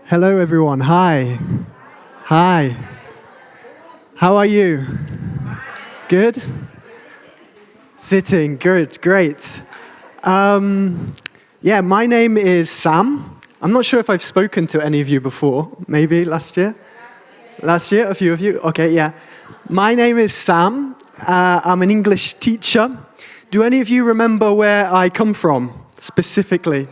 Hello, everyone. Hi. Hi. How are you? Good? Sitting. Good. Great. My name is Sam. I'm not sure if I've spoken to any of you before. Maybe last year? Last year? A few of you? Okay, yeah. My name is Sam. I'm an English teacher. Do any of you remember where I come from, specifically?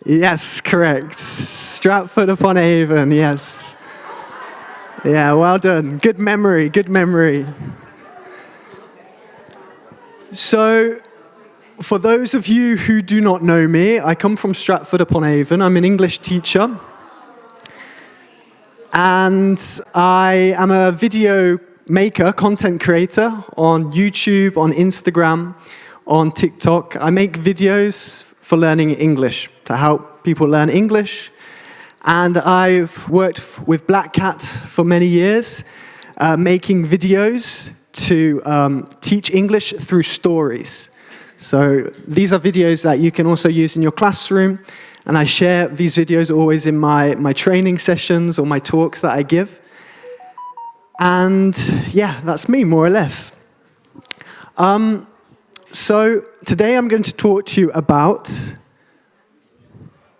Yes, correct. Stratford-upon-Avon, yes. Yeah, well done. Good memory, good memory. So, for those of you who do not know me, I come from Stratford-upon-Avon. I'm an English teacher. And I am a video maker, content creator on YouTube, on Instagram, on TikTok. I make videos for learning English, to help people learn English. And I've worked with Black Cat for many years, making videos to teach English through stories. So these are videos that you can also use in your classroom. And I share these videos always in my training sessions or my talks that I give. And yeah, that's me, more or less. So today I'm going to talk to you about,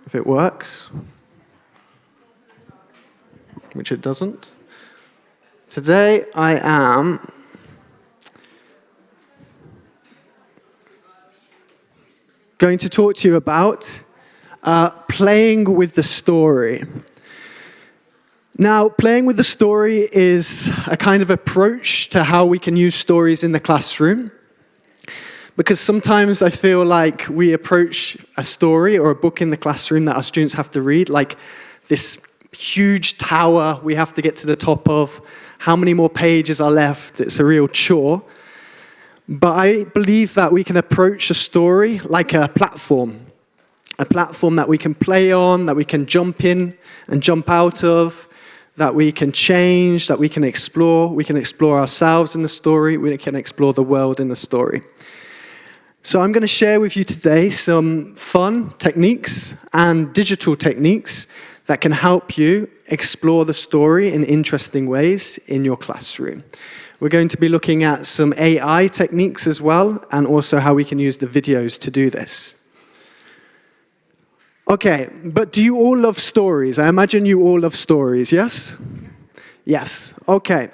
if it works, which it doesn't. Today I am going to talk to you about playing with the story. Now, playing with the story is a kind of approach to how we can use stories in the classroom. Because sometimes I feel like we approach a story or a book in the classroom that our students have to read, like this huge tower we have to get to the top of. How many more pages are left? It's a real chore. But I believe that we can approach a story like a platform that we can play on, that we can jump in and jump out of, that we can change, that we can explore. We can explore ourselves in the story. We can explore the world in the story. So I'm going to share with you today some fun techniques and digital techniques that can help you explore the story in interesting ways in your classroom. We're going to be looking at some AI techniques as well, and also how we can use the videos to do this. Okay, but do you all love stories? I imagine you all love stories, yes? Yes, okay.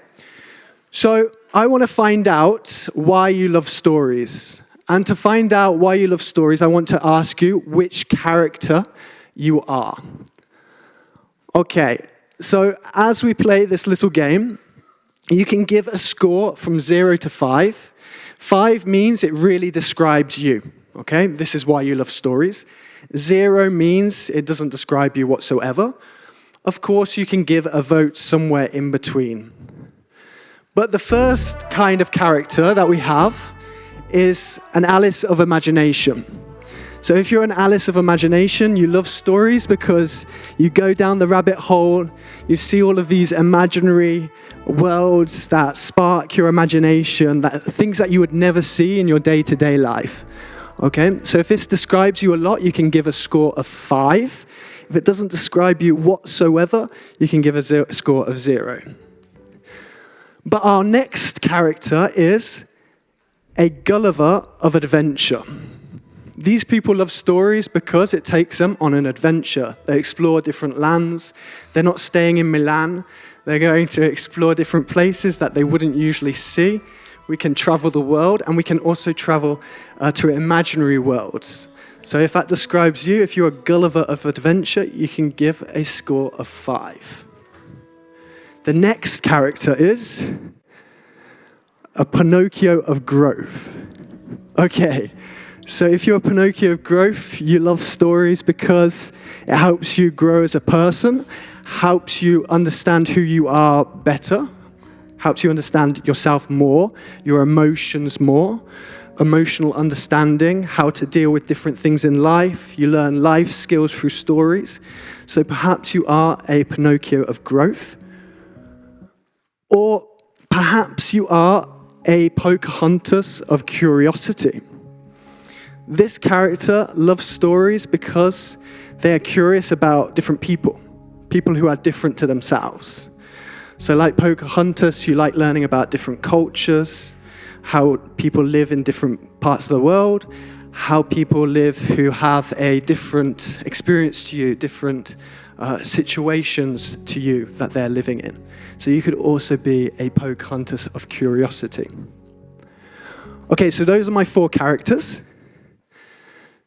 So I want to find out why you love stories. And to find out why you love stories, I want to ask you which character you are. Okay, so as we play this little game, you can give a score from 0 to 5. 5 means it really describes you, okay? This is why you love stories. 0 means it doesn't describe you whatsoever. Of course, you can give a vote somewhere in between. But the first kind of character that we have is an Alice of imagination. So if you're an Alice of imagination, you love stories because you go down the rabbit hole, you see all of these imaginary worlds that spark your imagination, things that you would never see in your day-to-day life. Okay, so if this describes you a lot, you can give a score of 5. If it doesn't describe you whatsoever, you can give a score of 0. But our next character is a Gulliver of adventure. These people love stories because it takes them on an adventure. They explore different lands. They're not staying in Milan. They're going to explore different places that they wouldn't usually see. We can travel the world, and we can also travel to imaginary worlds. So if that describes you, if you're a Gulliver of adventure, you can give a score of 5. The next character is a Pinocchio of growth. Okay, so if you're a Pinocchio of growth, you love stories because it helps you grow as a person, helps you understand who you are better, helps you understand yourself more, your emotions more, emotional understanding, how to deal with different things in life. You learn life skills through stories. So perhaps you are a Pinocchio of growth. Or perhaps you are a Pocahontas of curiosity. This character loves stories because they are curious about different people who are different to themselves. So like Pocahontas, you like learning about different cultures, how people live in different parts of the world, how people live who have a different experience to you, different situations to you that they're living in. So you could also be a Pocahontas of curiosity. Okay, so those are my 4 characters.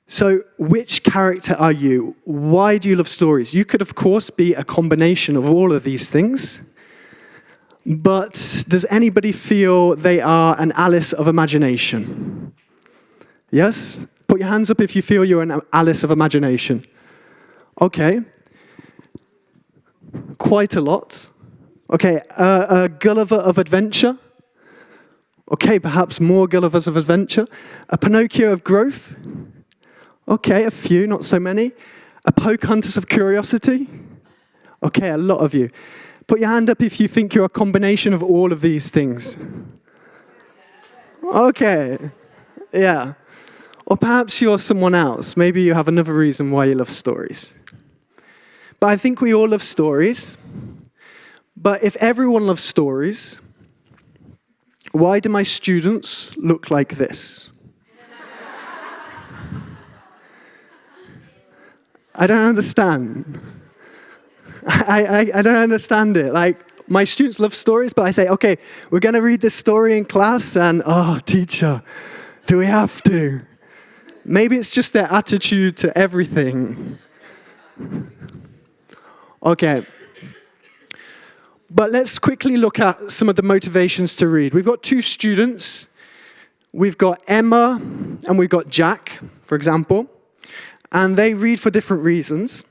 So which character are you? Why do you love stories? You could, of course, be a combination of all of these things. But does anybody feel they are an Alice of imagination? Yes? Put your hands up if you feel you're an Alice of imagination. Okay. Quite a lot. Okay, a Gulliver of adventure. Okay, perhaps more Gullivers of adventure. A Pinocchio of growth. Okay, a few, not so many. A Pocahontas of curiosity. Okay, a lot of you. Put your hand up if you think you're a combination of all of these things. Okay, yeah. Or perhaps you're someone else. Maybe you have another reason why you love stories. But I think we all love stories. But if everyone loves stories, why do my students look like this? I don't understand. I don't understand it. Like, my students love stories, but I say, okay, we're going to read this story in class, and, oh, teacher, do we have to? Maybe it's just their attitude to everything. Okay. But let's quickly look at some of the motivations to read. We've got 2 students. We've got Emma and we've got Jack, for example. And they read for different reasons.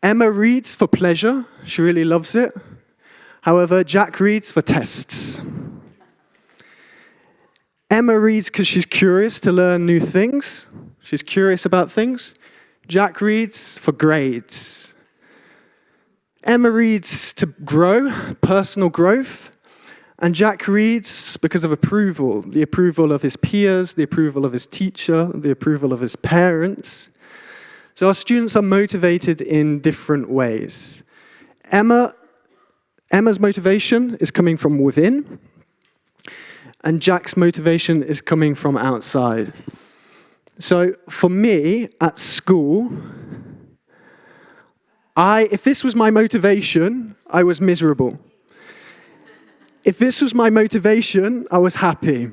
Emma reads for pleasure. She really loves it. However, Jack reads for tests. Emma reads because she's curious to learn new things. She's curious about things. Jack reads for grades. Emma reads to grow, personal growth. And Jack reads because of approval, the approval of his peers, the approval of his teacher, the approval of his parents. So our students are motivated in different ways. Emma's motivation is coming from within, and Jack's motivation is coming from outside. So for me, at school, if this was my motivation, I was miserable. If this was my motivation, I was happy.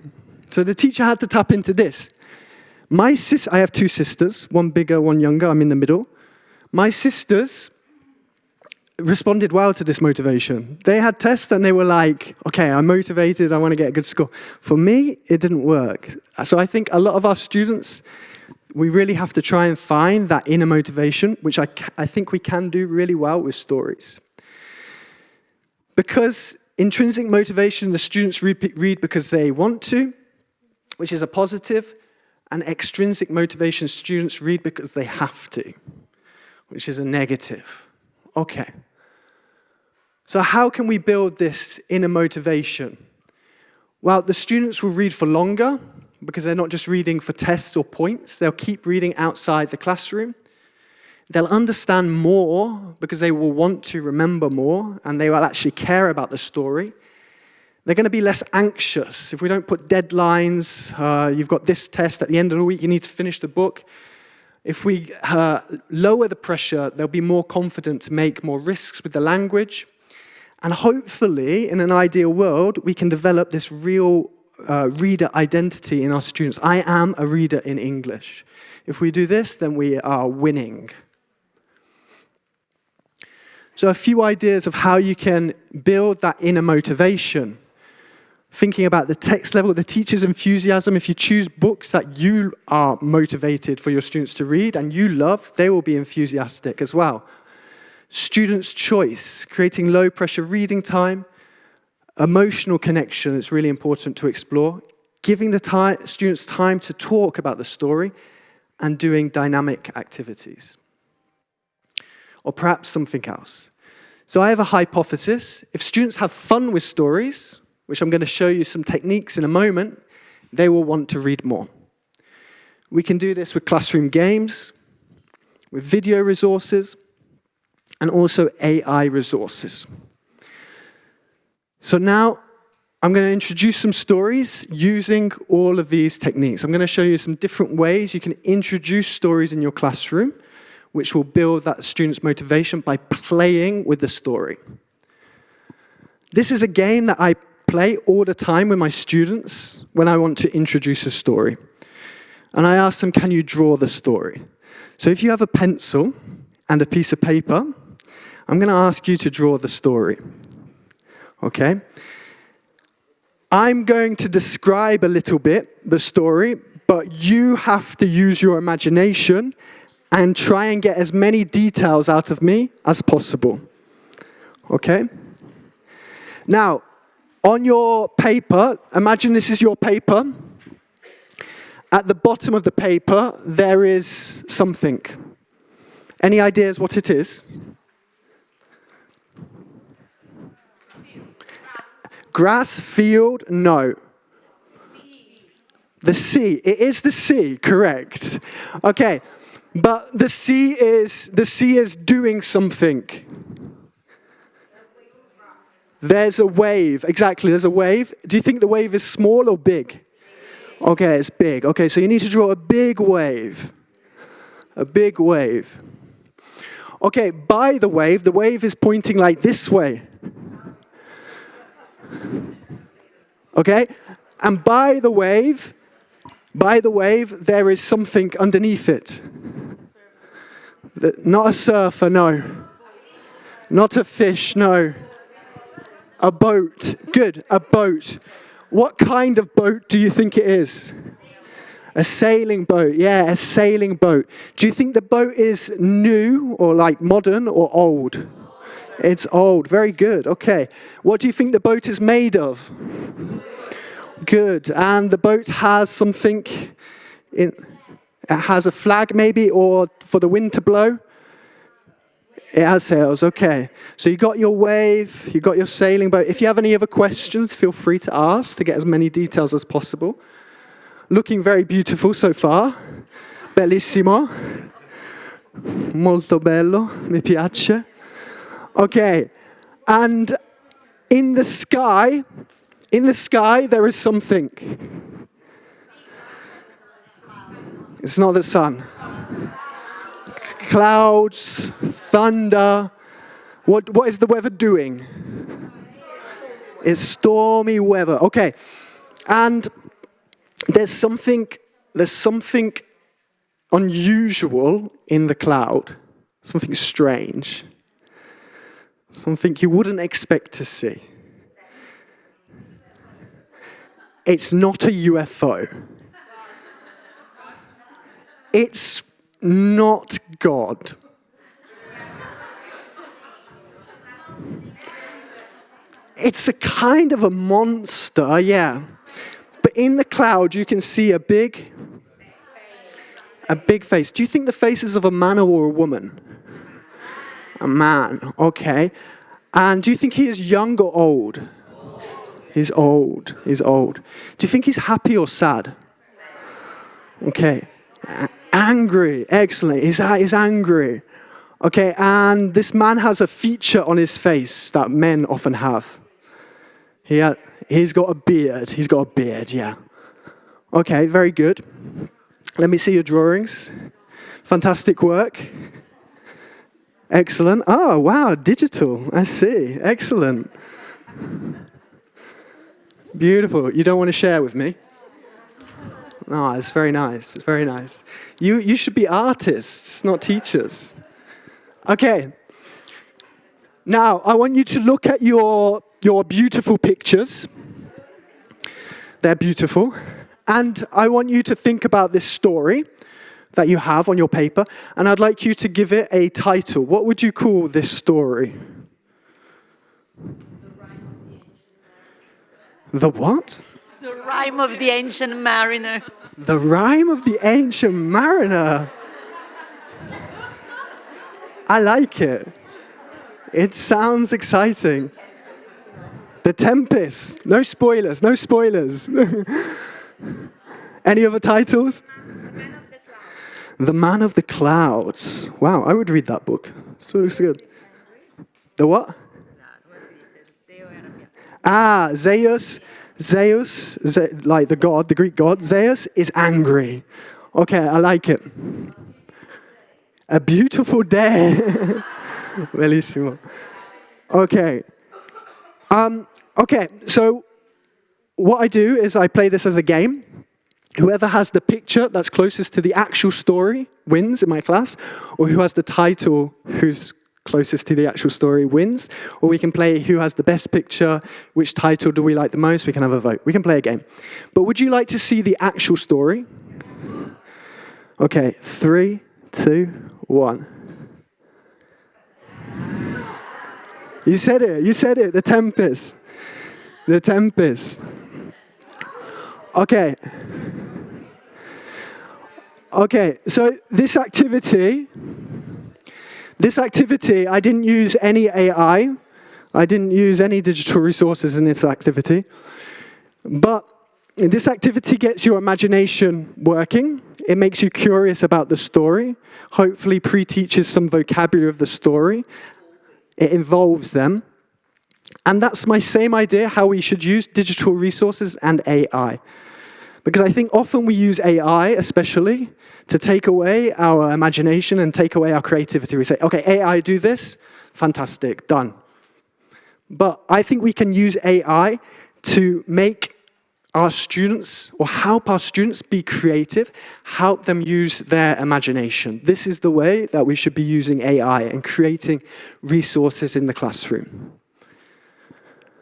So the teacher had to tap into this. I have 2 sisters, one bigger, one younger. I'm in the middle. My sisters responded well to this motivation. They had tests and they were like, okay, I'm motivated, I want to get a good score. For me, it didn't work. So I think a lot of our students, we really have to try and find that inner motivation, which I think we can do really well with stories. Because intrinsic motivation, the students read because they want to, which is a positive, and extrinsic motivation, students read because they have to, which is a negative. Okay. So how can we build this inner motivation? Well, the students will read for longer because they're not just reading for tests or points. They'll keep reading outside the classroom. They'll understand more because they will want to remember more, and they will actually care about the story. They're going to be less anxious. If we don't put deadlines, you've got this test at the end of the week, you need to finish the book. If we lower the pressure, they'll be more confident to make more risks with the language. And hopefully, in an ideal world, we can develop this real reader identity in our students. I am a reader in English. If we do this, then we are winning. So a few ideas of how you can build that inner motivation. Thinking about the text level, the teacher's enthusiasm. If you choose books that you are motivated for your students to read and you love, they will be enthusiastic as well. Students' choice, creating low-pressure reading time. Emotional connection is really important to explore. Giving the students time to talk about the story and doing dynamic activities. Or perhaps something else. So I have a hypothesis. If students have fun with stories, which I'm going to show you some techniques in a moment, they will want to read more. We can do this with classroom games, with video resources, and also AI resources. So now I'm going to introduce some stories using all of these techniques. I'm going to show you some different ways you can introduce stories in your classroom, which will build that student's motivation by playing with the story. This is a game that I play all the time with my students when I want to introduce a story. And I ask them, can you draw the story? So if you have a pencil and a piece of paper, I'm going to ask you to draw the story. Okay? I'm going to describe a little bit the story, but you have to use your imagination and try and get as many details out of me as possible. Okay? Now, on your paper, imagine this is your paper. At the bottom of the paper, there is something. Any ideas what it is? Grass, field, no. The sea. It is the sea, correct. Okay, but the sea is doing something. There's a wave. Exactly, there's a wave. Do you think the wave is small or big? Okay, it's big. Okay, so you need to draw a big wave. A big wave. Okay, by the wave is pointing like this way. Okay? And by the wave, there is something underneath it. Not a surfer, no. Not a fish, no. A boat. Good, a boat. What kind of boat do you think it is? A sailing boat, yeah, a sailing boat. Do you think the boat is new or like modern or old? It's old, very good, okay. What do you think the boat is made of? Good, and the boat has something, it has a flag maybe, or for the wind to blow? It has sails, okay. So you got your wave, you got your sailing boat. If you have any other questions, feel free to ask to get as many details as possible. Looking very beautiful so far. Bellissimo. Molto bello, mi piace. Okay, and in the sky there is something. It's not the sun. Clouds, thunder. What is the weather doing? It's stormy weather. Okay, and there's something unusual in the cloud. Something strange. Something you wouldn't expect to see. It's not a UFO. It's not God. It's a kind of a monster, yeah. But in the cloud, you can see a big face. Do you think the face is of a man or a woman? A man, okay. And do you think he is young or old? He's old. He's old. Do you think he's happy or sad? Okay. Angry. Excellent. He's angry. Okay, and this man has a feature on his face that men often have. He's got a beard. He's got a beard, yeah. Okay, very good. Let me see your drawings. Fantastic work. Excellent. Oh, wow, digital. I see. Excellent. Beautiful. You don't want to share with me? Oh, it's very nice. It's very nice. You should be artists, not teachers. Okay. Now, I want you to look at your beautiful pictures. They're beautiful. And I want you to think about this story that you have on your paper, and I'd like you to give it a title. What would you call this story? The what? The Rime of the Ancient Mariner. The Rime of the Ancient Mariner. I like it. It sounds exciting. The Tempest. No spoilers, no spoilers. Any other titles? The Man of the Clouds. Wow, I would read that book. So it looks good. The what? Ah, Zeus, like the god, the Greek god. Zeus is angry. Okay, I like it. A beautiful day. Bellissimo. Okay. Okay, so what I do is I play this as a game. Whoever has the picture that's closest to the actual story wins in my class, or who has the title who's closest to the actual story wins, or we can play who has the best picture, which title do we like the most, we can have a vote. We can play a game. But would you like to see the actual story? Okay, 3, 2, 1. You said it, The Tempest. The Tempest. Okay. Okay, so this activity, I didn't use any AI. I didn't use any digital resources in this activity. But this activity gets your imagination working. It makes you curious about the story. Hopefully pre-teaches some vocabulary of the story. It involves them. And that's my same idea, how we should use digital resources and AI. Because I think often we use AI, especially, to take away our imagination and take away our creativity. We say, okay, AI, do this. Fantastic, done. But I think we can use AI to make our students, or help our students be creative, help them use their imagination. This is the way that we should be using AI and creating resources in the classroom.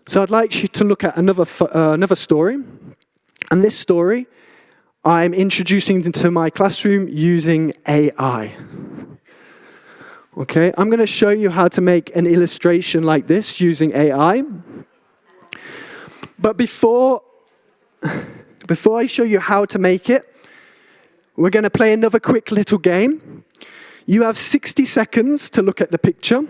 So I'd like you to look at another story. And this story, I'm introducing into my classroom using AI. Okay, I'm going to show you how to make an illustration like this using AI. But before I show you how to make it, we're going to play another quick little game. You have 60 seconds to look at the picture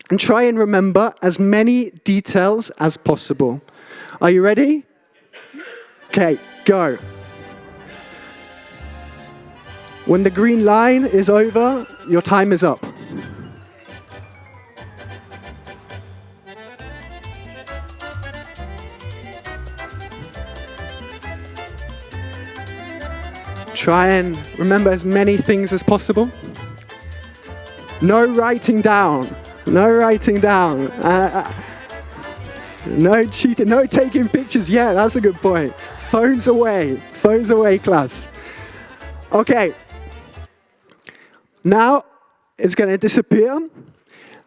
and try and remember as many details as possible. Are you ready? Okay, go. When the green line is over, your time is up. Try and remember as many things as possible. No writing down. No writing down. No cheating. No taking pictures. Yeah, that's a good point. Phones away. Phones away, class. Okay. Now it's going to disappear.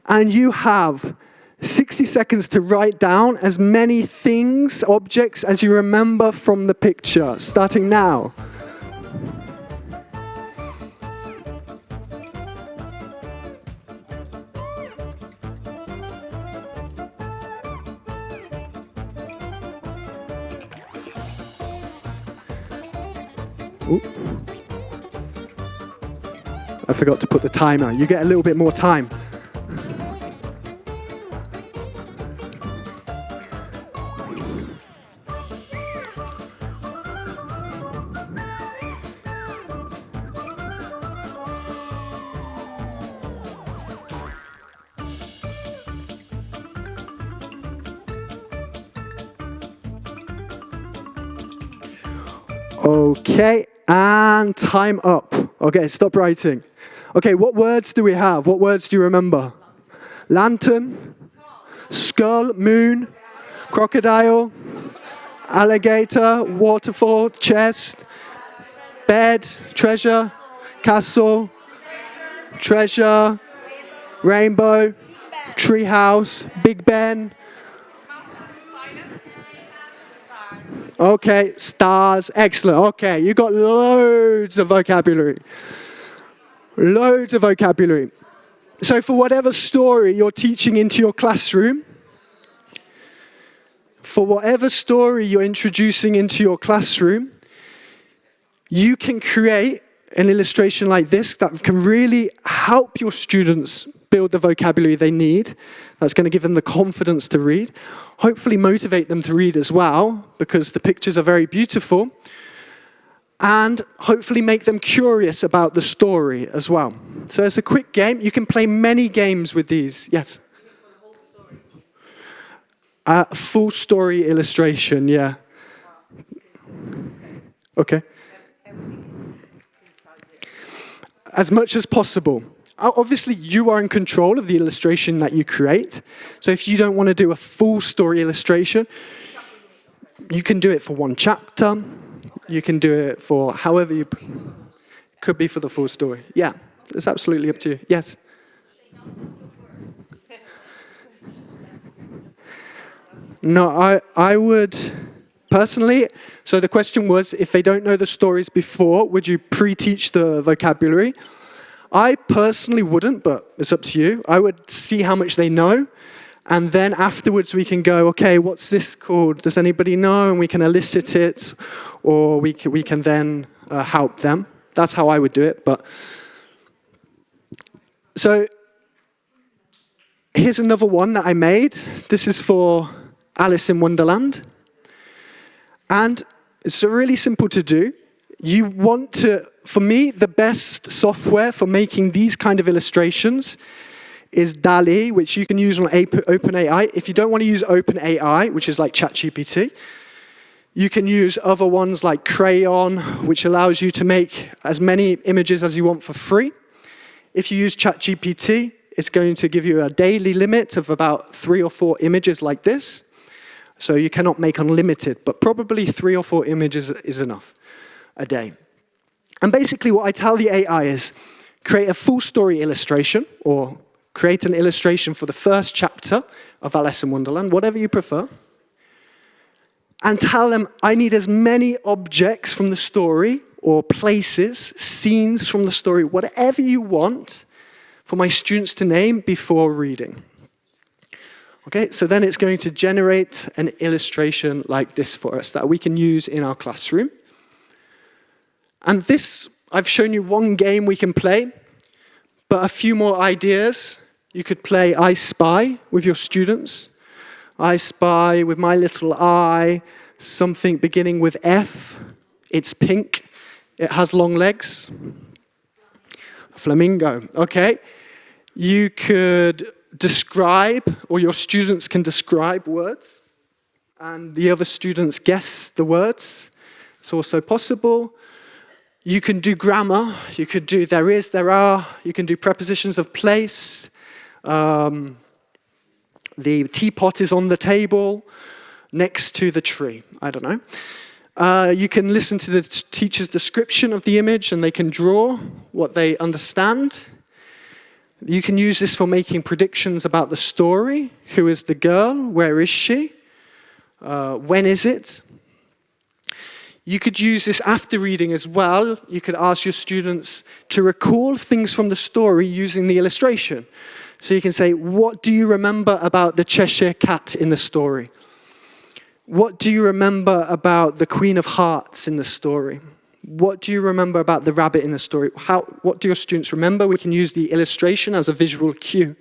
And you have 60 seconds to write down as many things, objects, as you remember from the picture. Starting now. Ooh. I forgot to put the timer. You get a little bit more time. Okay, and time up. Okay, stop writing. Okay, what words do we have? What words do you remember? Lantern, skull, moon, crocodile, alligator, waterfall, chest, bed, treasure, castle, treasure, rainbow, treehouse, Big Ben. Okay, stars, excellent. Okay, you got loads of vocabulary. Loads of vocabulary. So for whatever story you're teaching into your classroom, for whatever story you're introducing into your classroom, you can create an illustration like this that can really help your students build the vocabulary they need. That's going to give them the confidence to read. Hopefully motivate them to read as well, because the pictures are very beautiful. and hopefully make them curious about the story as well. So it's a quick game. You can play many games with these. Yes? Full story illustration, yeah. Okay. As much as possible. Obviously, you are in control of the illustration that you create. So if you don't want to do a full story illustration, you can do it for one chapter. You can do it for however you... Could be for the full story. Yeah, it's absolutely up to you. Yes? No, I would... Personally, so the question was, if they don't know the stories before, would you pre-teach the vocabulary? I personally wouldn't, but it's up to you. I would see how much they know, and then afterwards we can go, okay, what's this called? Does anybody know? And we can elicit it, or we can then help them. That's how I would do it. But so here's another one that I made. This is for Alice in Wonderland. And it's really simple to do. You want to, for me, the best software for making these kind of illustrations is DALL-E, which you can use on OpenAI. If you don't want to use OpenAI, which is like ChatGPT, you can use other ones like Crayon, which allows you to make as many images as you want for free. If you use ChatGPT, it's going to give you a daily limit of about 3 or 4 images like this. So you cannot make unlimited, but probably 3 or 4 images is enough a day. And basically what I tell the AI is, create a full story illustration, or create an illustration for the first chapter of Alice in Wonderland, whatever you prefer, and tell them, I need as many objects from the story, or places, scenes from the story, whatever you want, for my students to name before reading. Okay, so then it's going to generate an illustration like this for us that we can use in our classroom. And this, I've shown you one game we can play, but a few more ideas. You could play I Spy with your students. I spy with my little eye, something beginning with F. It's pink. It has long legs. Flamingo, okay. You could describe, or your students can describe words, and the other students guess the words. It's also possible. You can do grammar. You could do there is, there are. You can do prepositions of place. The teapot is on the table next to the tree. I don't know. You can listen to the teacher's description of the image, and they can draw what they understand. You can use this for making predictions about the story. Who is the girl? Where is she? When is it? You could use this after reading as well. You could ask your students to recall things from the story using the illustration. So you can say, what do you remember about the Cheshire Cat in the story? What do you remember about the Queen of Hearts in the story? What do you remember about the rabbit in the story? What do your students remember? We can use the illustration as a visual cue.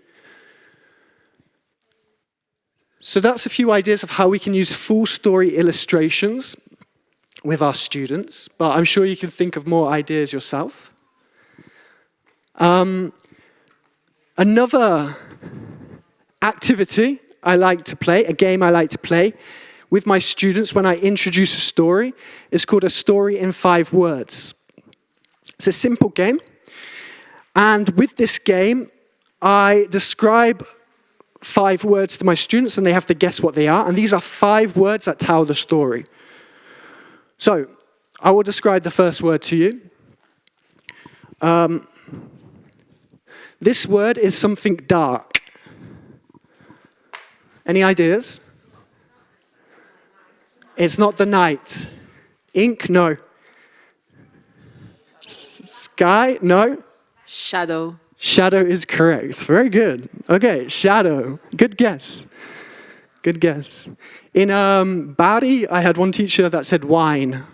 So that's a few ideas of how we can use full story illustrations with our students, but I'm sure you can think of more ideas yourself. Another activity I like to play, a game I like to play with my students when I introduce a story, is called a story in 5 words. It's a simple game, and with this game, I describe 5 words to my students, and they have to guess what they are, and these are 5 words that tell the story. So, I will describe the first word to you. This word is something dark. Any ideas? It's not the night. Ink? No. Sky? No. Shadow. Shadow is correct. Very good. Okay, shadow. Good guess. Good guess. In Bari, I had one teacher that said wine.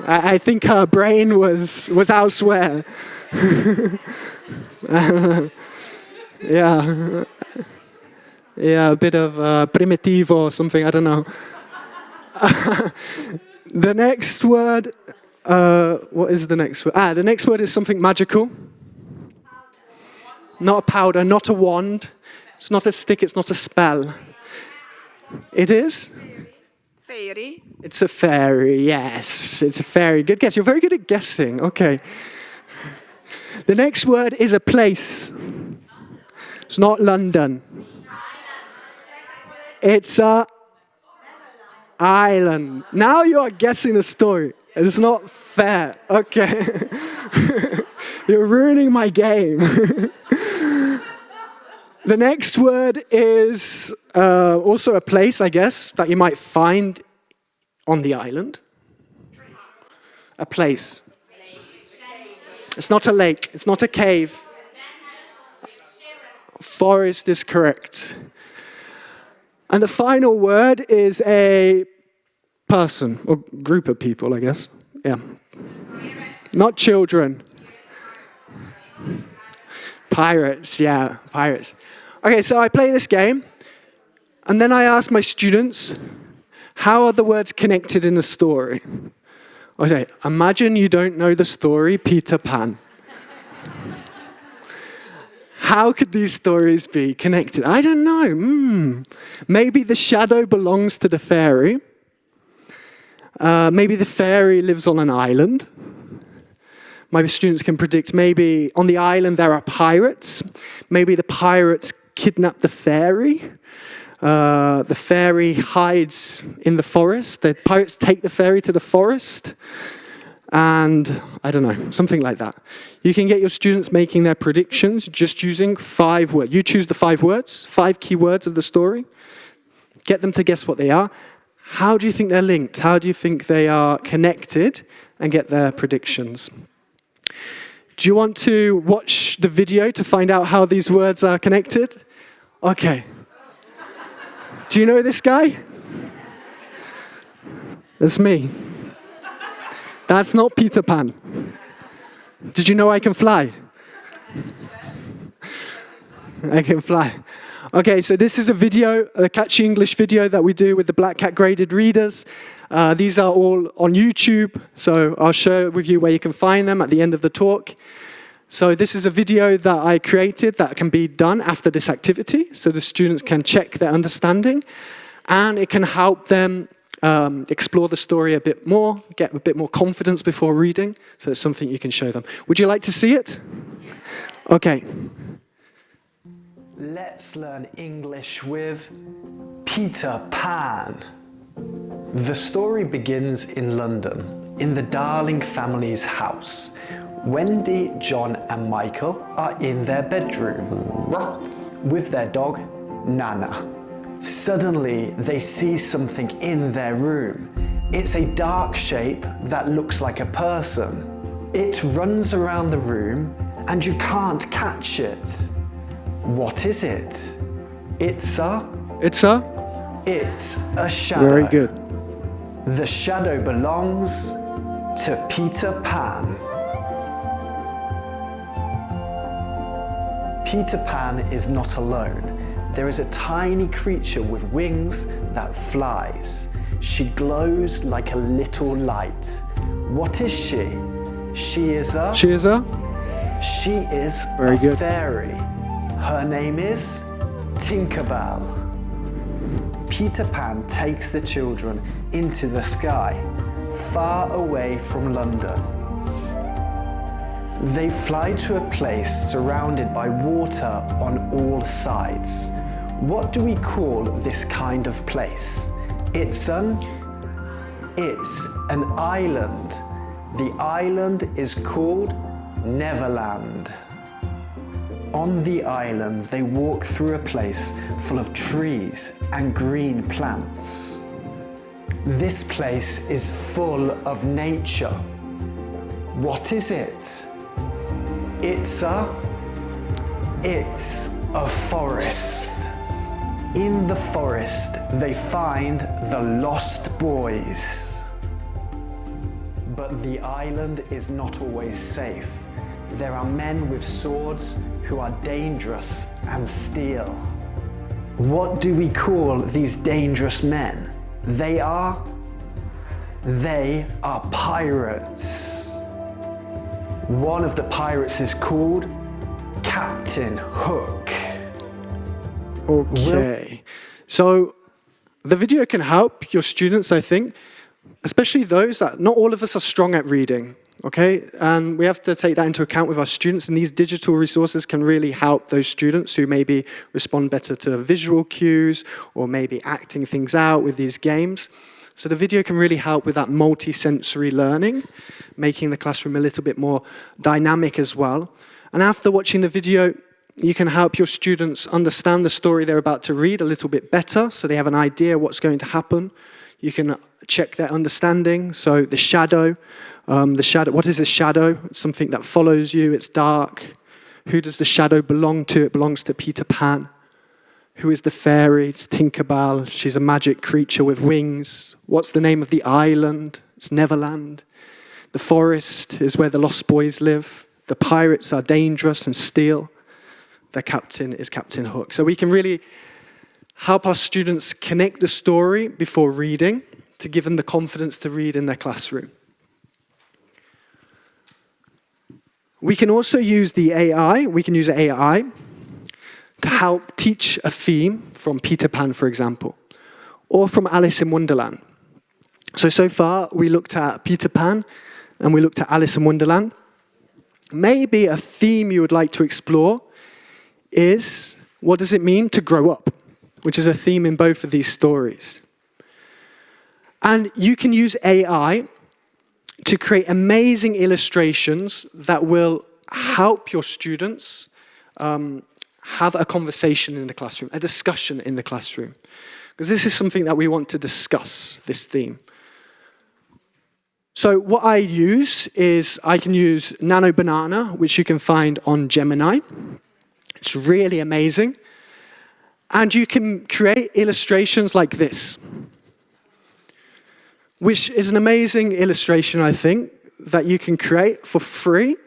I think her brain was elsewhere. Yeah, a bit of primitivo or something, I don't know. The next word, what is the next word? The next word is something magical. Not a powder, not a wand. It's not a stick, it's not a spell. It is? Fairy. It's a fairy, yes. It's a fairy. Good guess. You're very good at guessing. Okay. The next word is a place. It's not London. It's a island. Now you are guessing the story. It's not fair. Okay. You're ruining my game. The next word is also a place, I guess, that you might find on the island. A place. It's not a lake. It's not a cave. Forest is correct. And the final word is a person, or group of people, I guess. Yeah. Not children. Pirates, yeah, pirates. Okay, so I play this game, and then I ask my students, how are the words connected in the story? I say, imagine you don't know the story Peter Pan. How could these stories be connected? I don't know. Maybe the shadow belongs to the fairy. Maybe the fairy lives on an island. My students can predict maybe on the island there are pirates. Maybe the pirates kidnap the fairy. The fairy hides in the forest. The pirates take the fairy to the forest. And I don't know, something like that. You can get your students making their predictions just using 5 words. You choose the 5 words, 5 key words of the story. Get them to guess what they are. How do you think they're linked? How do you think they are connected? And get their predictions. Do you want to watch the video to find out how these words are connected? Okay. Do you know this guy? That's me. That's not Peter Pan. Did you know I can fly? I can fly. Okay, so this is a video, a catchy English video that we do with the Black Cat graded readers. These are all on YouTube, so I'll share with you where you can find them at the end of the talk. So this is a video that I created that can be done after this activity, so the students can check their understanding, and it can help them explore the story a bit more, get a bit more confidence before reading, so it's something you can show them. Would you like to see it? Okay. Let's learn English with Peter Pan. The story begins in London, in the Darling family's house. Wendy, John and Michael are in their bedroom with their dog, Nana. Suddenly, they see something in their room. It's a dark shape that looks like a person. It runs around the room and you can't catch it. What is it? It's a shadow. Very good. The shadow belongs to Peter Pan. Peter Pan is not alone. There is a tiny creature with wings that flies. She glows like a little light. What is she? She is a Very good. Fairy. Her name is Tinkerbell. Peter Pan takes the children into the sky, far away from London. They fly to a place surrounded by water on all sides. What do we call this kind of place? It's an island. The island is called Neverland. On the island, they walk through a place full of trees and green plants. This place is full of nature. What is it? It's a forest. In the forest, they find the lost boys. But the island is not always safe. There are men with swords who are dangerous and steal. What do we call these dangerous men? They are They are pirates. One of the pirates is called Captain Hook. Okay. So the video can help your students, I think, especially those that not all of us are strong at reading. Okay, and we have to take that into account with our students, and these digital resources can really help those students who maybe respond better to visual cues or maybe acting things out with these games. So the video can really help with that multi-sensory learning, making the classroom a little bit more dynamic as well. And after watching the video, you can help your students understand the story they're about to read a little bit better, so they have an idea what's going to happen. You can check their understanding, so the shadow, what is a shadow? It's something that follows you, it's dark. Who does the shadow belong to? It belongs to Peter Pan. Who is the fairy? It's Tinkerbell. She's a magic creature with wings. What's the name of the island? It's Neverland. The forest is where the lost boys live. The pirates are dangerous and steal. The captain is Captain Hook. So we can really help our students connect the story before reading to give them the confidence to read in their classroom. We can also use the AI. We can use AI to help teach a theme from Peter Pan, for example, or from Alice in Wonderland. So far, we looked at Peter Pan and we looked at Alice in Wonderland. Maybe a theme you would like to explore is, what does it mean to grow up? Which is a theme in both of these stories. And you can use AI to create amazing illustrations that will help your students have a conversation in the classroom, a discussion in the classroom. Because this is something that we want to discuss, this theme. So what I use is, I can use Nano Banana, which you can find on Gemini. It's really amazing. And you can create illustrations like this, which is an amazing illustration, I think, that you can create for free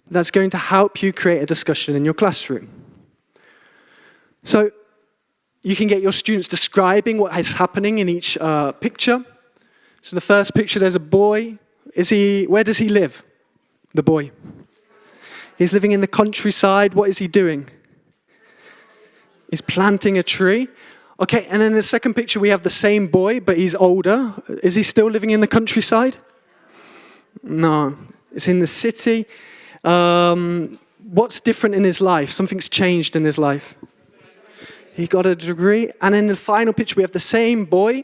that's going to help you create a discussion in your classroom. So you can get your students describing what is happening in each picture. So the first picture, there's a boy. Where does he live? The boy. He's living in the countryside. What is he doing? He's planting a tree. Okay, and then in the second picture, we have the same boy, but he's older. Is he still living in the countryside? No, it's in the city. What's different in his life? Something's changed in his life. He got a degree. And in the final picture, we have the same boy,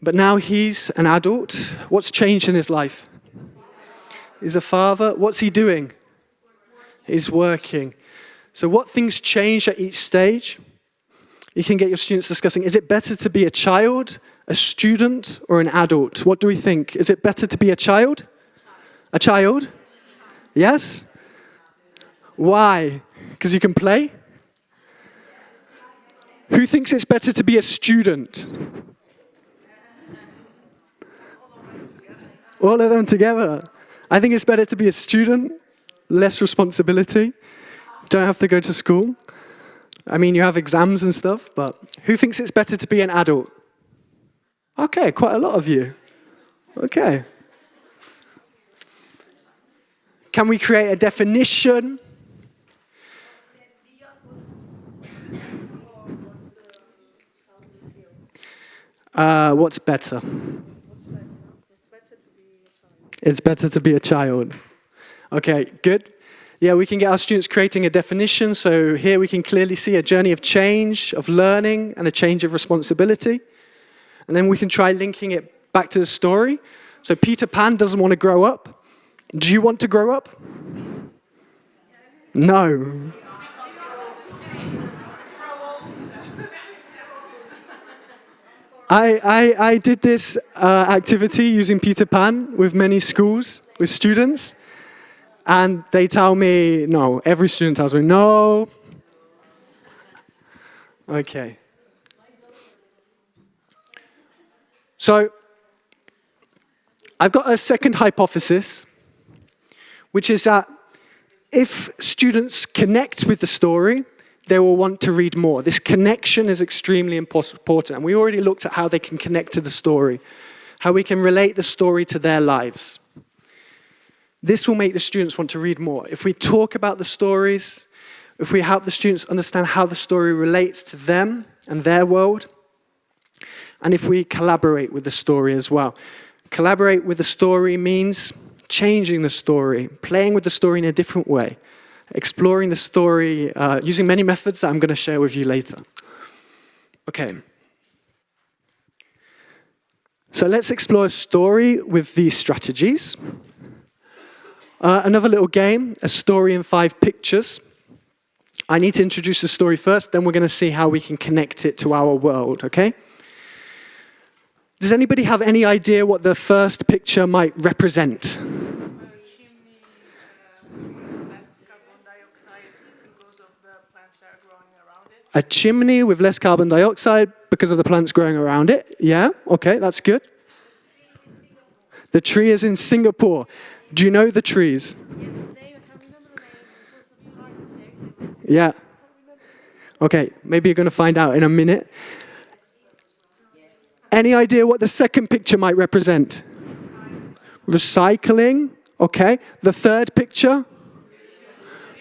but now he's an adult. What's changed in his life? He's a father. What's he doing? He's working. So what things change at each stage? You can get your students discussing, is it better to be a child, a student, or an adult? What do we think? Is it better to be a child? A child? Yes? Why? Because you can play? Who thinks it's better to be a student? All of them together. I think it's better to be a student, less responsibility, don't have to go to school. I mean, you have exams and stuff, but who thinks it's better to be an adult? Okay, quite a lot of you. Okay. Can we create a definition? What's better? It's better to be a child. Okay, good. Yeah, we can get our students creating a definition. So here we can clearly see a journey of change, of learning, and a change of responsibility. And then we can try linking it back to the story. So Peter Pan doesn't want to grow up. Do you want to grow up? No. I did this activity using Peter Pan with many schools, with students. And they tell me, no. Every student tells me, no. Okay. So, I've got a second hypothesis, which is that if students connect with the story, they will want to read more. This connection is extremely important. And we already looked at how they can connect to the story. how we can relate the story to their lives. This will make the students want to read more. If we talk about the stories, if we help the students understand how the story relates to them and their world, and if we collaborate with the story as well. Collaborate with the story means changing the story, playing with the story in a different way, exploring the story using many methods that I'm going to share with you later. Okay. So let's explore a story with these strategies. Another little game, a story in 5 pictures. I need to introduce the story first, then we're going to see how we can connect it to our world, okay? Does anybody have any idea what the first picture might represent? A chimney with less carbon dioxide because of the plants growing around it. Yeah, okay, that's good. The tree is in Singapore. Do you know the trees? Yeah. Okay, maybe you're going to find out in a minute. Any idea what the second picture might represent? Recycling. Okay. The third picture?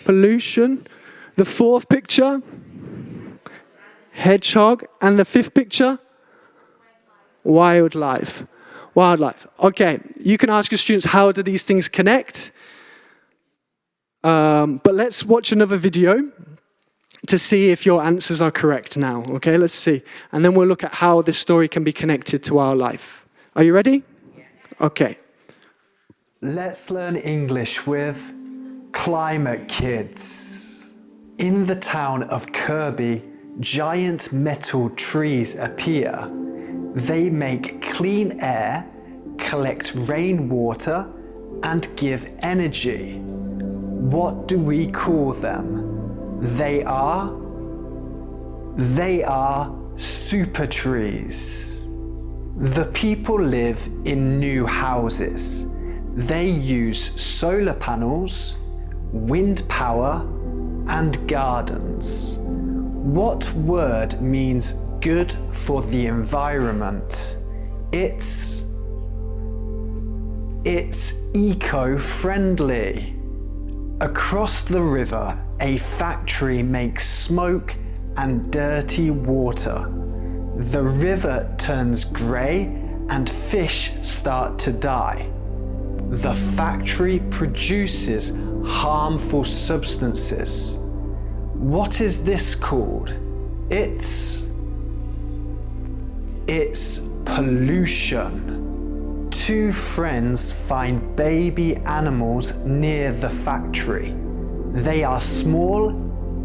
Pollution. The fourth picture? Hedgehog. And the fifth picture? Wildlife. Wildlife. Okay. You can ask your students, how do these things connect? But let's watch another video to see if your answers are correct now. Okay, let's see. And then we'll look at how this story can be connected to our life. Are you ready? Okay. Let's learn English with Climate Kids. In the town of Kirby, giant metal trees appear. They make clean air, collect rainwater, and give energy. What do we call them? They are super trees. The people live in new houses. They use solar panels, wind power, and gardens. What word means good for the environment? It's eco-friendly. Across the river, a factory makes smoke and dirty water. The river turns grey and fish start to die. The factory produces harmful substances. What is this called? It's pollution. 2 friends find baby animals near the factory. They are small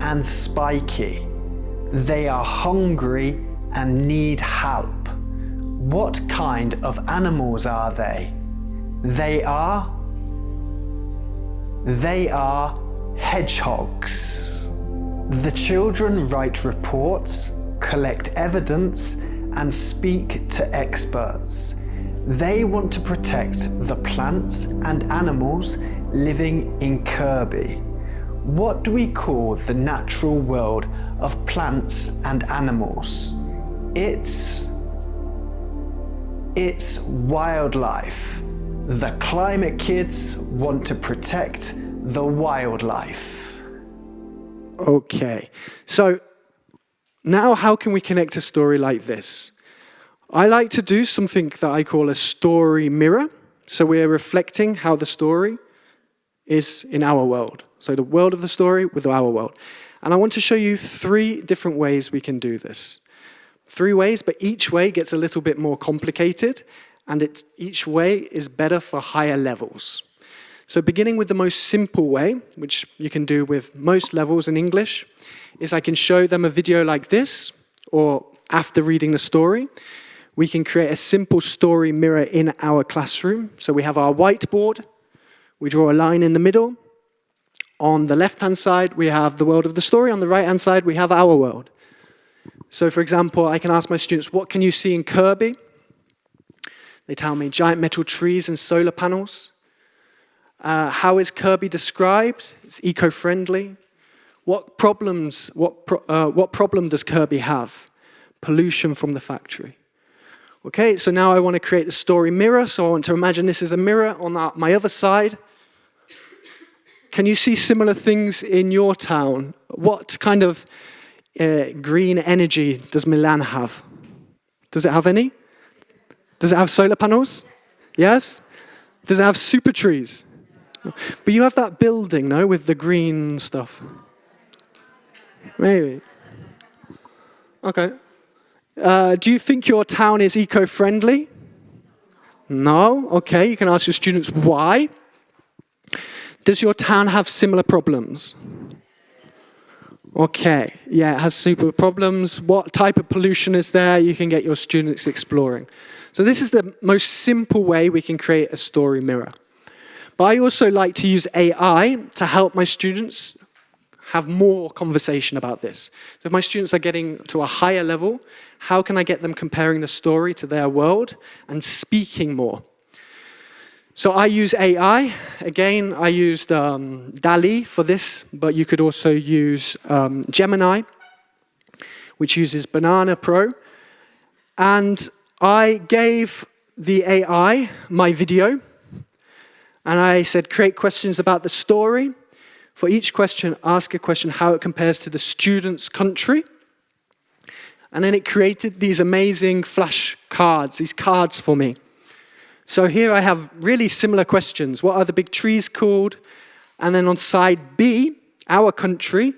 and spiky. They are hungry and need help. What kind of animals are they? They are hedgehogs. The children write reports, collect evidence, and speak to experts. They want to protect the plants and animals living in Kirby. What do we call the natural world of plants and animals? It's wildlife. The Climate Kids want to protect the wildlife. Okay, so now how can we connect a story like this? I like to do something that I call a story mirror. So we're reflecting how the story is in our world. So the world of the story with our world. And I want to show you 3 different ways we can do this. 3 ways, but each way gets a little bit more complicated, and each way is better for higher levels. So beginning with the most simple way, which you can do with most levels in English, is I can show them a video like this, or after reading the story, we can create a simple story mirror in our classroom. So we have our whiteboard, we draw a line in the middle. On the left-hand side, we have the world of the story. On the right-hand side, we have our world. So for example, I can ask my students, what can you see in Kirby? They tell me giant metal trees and solar panels. How is Kirby described? It's eco-friendly. What problem does Kirby have? Pollution from the factory. Okay, so now I want to create a story mirror. So I want to imagine this is a mirror on my other side. Can you see similar things in your town? What kind of green energy does Milan have? Does it have any? Does it have solar panels? Yes? Does it have super trees? But you have that building, no, with the green stuff. Maybe. Okay. Do you think your town is eco-friendly? No? Okay, you can ask your students why. Does your town have similar problems? Okay, yeah, it has super problems. What type of pollution is there? You can get your students exploring. So this is the most simple way we can create a story mirror. But I also like to use AI to help my students have more conversation about this. So if my students are getting to a higher level, how can I get them comparing the story to their world and speaking more? So I use AI. Again, I used DALL-E for this, but you could also use Gemini, which uses Banana Pro. And I gave the AI my video, and I said, create questions about the story. For each question, ask a question how it compares to the student's country. And then it created these amazing flash cards, these cards for me. So here I have really similar questions. What are the big trees called? And then on side B, our country,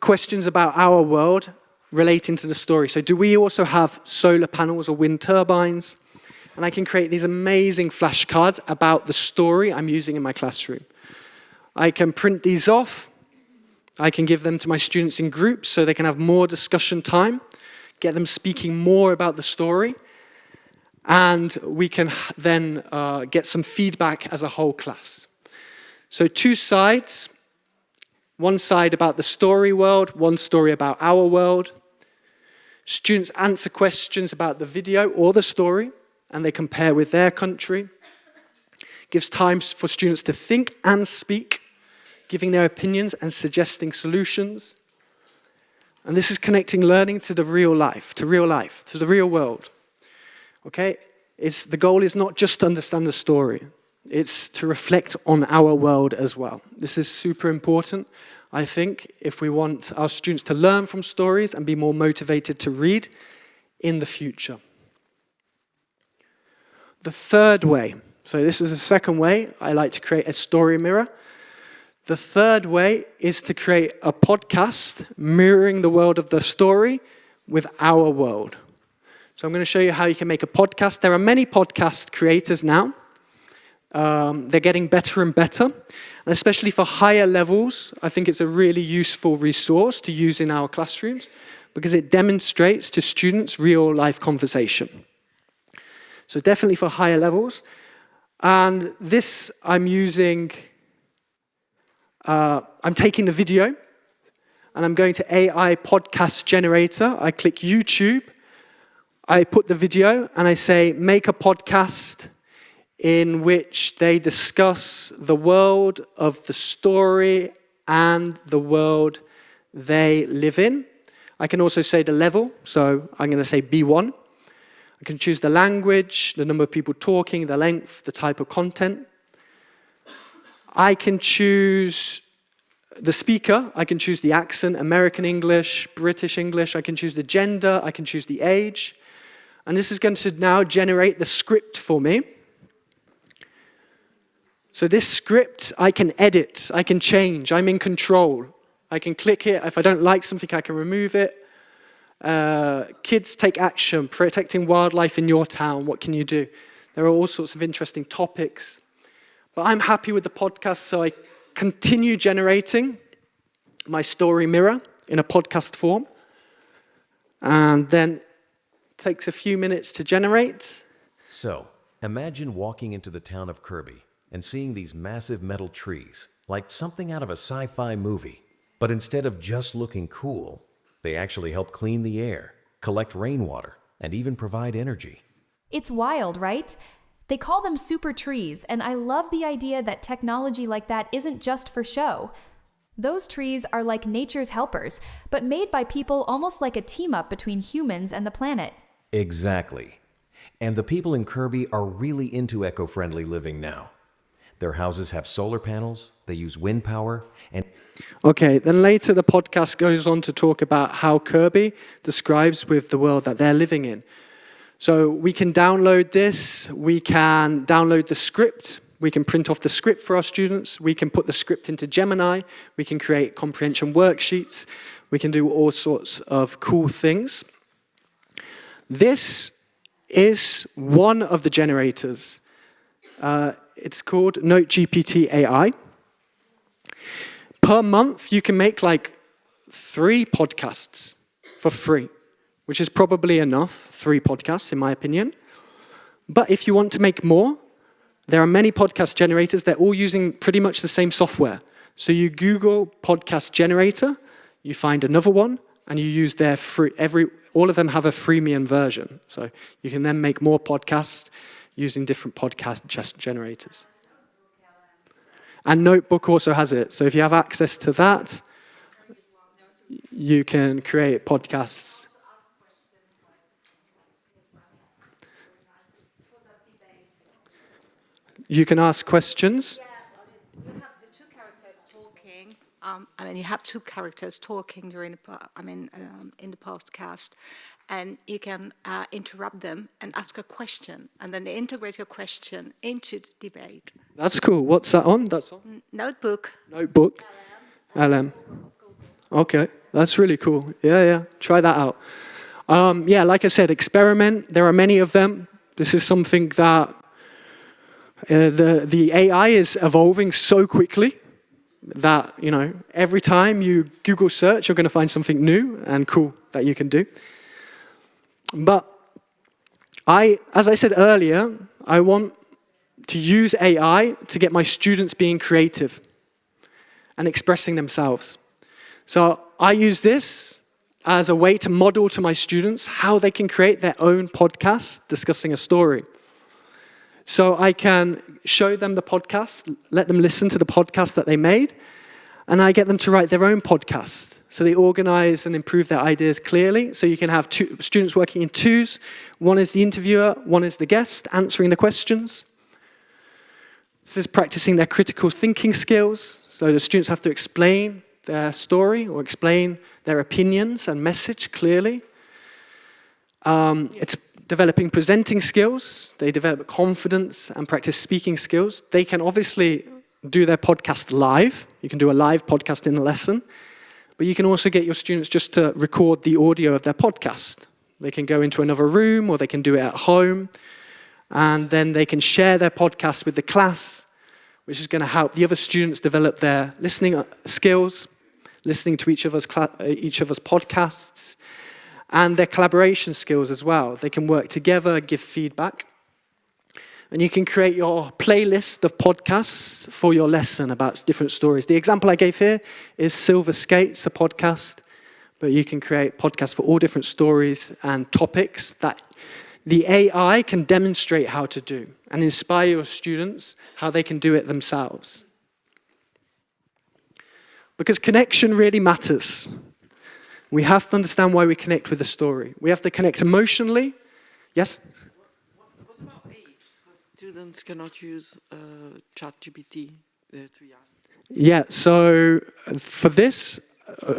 questions about our world relating to the story. So do we also have solar panels or wind turbines? And I can create these amazing flashcards about the story I'm using in my classroom. I can print these off. I can give them to my students in groups so they can have more discussion time, get them speaking more about the story, and we can then get some feedback as a whole class. So 2 sides, one side about the story world, one story about our world. Students answer questions about the video or the story, and they compare with their country. Gives time for students to think and speak, giving their opinions and suggesting solutions. And this is connecting learning to the real life, to the real world. Okay? The goal is not just to understand the story. It's to reflect on our world as well. This is super important, I think, if we want our students to learn from stories and be more motivated to read in the future. The third way, so this is the second way I like to create a story mirror. The third way is to create a podcast mirroring the world of the story with our world. So I'm going to show you how you can make a podcast. There are many podcast creators now. They're getting better and better. And especially for higher levels, I think it's a really useful resource to use in our classrooms because it demonstrates to students real-life conversation. So definitely for higher levels. And this I'm using... I'm taking the video and I'm going to AI podcast generator. I click YouTube, I put the video and I say, make a podcast in which they discuss the world of the story and the world they live in. I can also say the level, so I'm going to say B1. I can choose the language, the number of people talking, the length, the type of content. I can choose the speaker, I can choose the accent, American English, British English, I can choose the gender, I can choose the age. And this is going to now generate the script for me. So this script I can edit, I can change, I'm in control. I can click it, if I don't like something I can remove it. Kids take action, protecting wildlife in your town, what can you do? There are all sorts of interesting topics. But I'm happy with the podcast, so I continue generating my story mirror in a podcast form. And then it takes a few minutes to generate. So, imagine walking into the town of Kirby and seeing these massive metal trees, like something out of a sci-fi movie. But instead of just looking cool, they actually help clean the air, collect rainwater, and even provide energy. It's wild, right? They call them super trees, and I love the idea that technology like that isn't just for show. Those trees are like nature's helpers, but made by people almost like a team-up between humans and the planet. Exactly. And the people in Kirby are really into eco-friendly living now. Their houses have solar panels, they use wind power, and Okay, then later the podcast goes on to talk about how Kirby describes with the world that they're living in. So we can download this, we can download the script, we can print off the script for our students, we can put the script into Gemini, we can create comprehension worksheets, we can do all sorts of cool things. This is one of the generators. It's called NoteGPT AI. Per month, you can make like 3 podcasts for free, which is probably enough, 3 podcasts in my opinion. But if you want to make more, there are many podcast generators. They're all using pretty much the same software. So you Google podcast generator, you find another one, and you use their free, all of them have a freemium version. So you can then make more podcasts using different podcast generators. And Notebook also has it. So if you have access to that, you can create podcasts. You can ask questions. You have the 2 characters talking. You have 2 characters talking during in the podcast, and you can interrupt them and ask a question, and then they integrate your question into the debate. That's cool. What's that on? That's on? Notebook. Notebook. LM. Okay, that's really cool. Yeah. Try that out. Yeah, like I said, experiment. There are many of them. This is something that the AI is evolving so quickly that, every time you Google search, you're going to find something new and cool that you can do. But as I said earlier, I want to use AI to get my students being creative and expressing themselves. So I use this as a way to model to my students how they can create their own podcast discussing a story. So I can show them the podcast, let them listen to the podcast that they made, and I get them to write their own podcast. So they organize and improve their ideas clearly. So you can have 2 students working in 2s. One is the interviewer, one is the guest, answering the questions. This is practicing their critical thinking skills. So the students have to explain their story or explain their opinions and message clearly. It's developing presenting skills. They develop confidence and practice speaking skills. They can obviously do their podcast live. You can do a live podcast in a lesson. But you can also get your students just to record the audio of their podcast. They can go into another room or they can do it at home. And then they can share their podcast with the class, which is going to help the other students develop their listening skills, listening to each other's podcasts, and their collaboration skills as well. They can work together, give feedback. And you can create your playlist of podcasts for your lesson about different stories. The example I gave here is Silver Skates, a podcast, but you can create podcasts for all different stories and topics that the AI can demonstrate how to do and inspire your students how they can do it themselves. Because connection really matters. We have to understand why we connect with the story. We have to connect emotionally. Yes? What about age? Because students cannot use ChatGPT. They're too young. Yeah, so for this,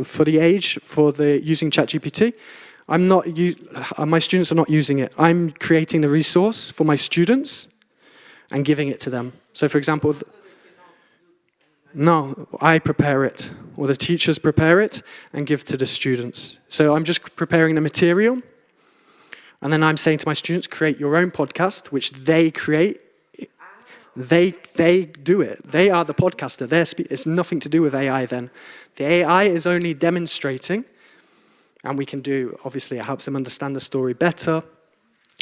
for the age, for the using ChatGPT, my students are not using it. I'm creating the resource for my students and giving it to them. So for example, no, I prepare it, or the teachers prepare it and give to the students. So I'm just preparing the material, and then I'm saying to my students, create your own podcast, which they create. They do it. They are the podcaster. It's nothing to do with AI then. The AI is only demonstrating, and we can do, obviously it helps them understand the story better.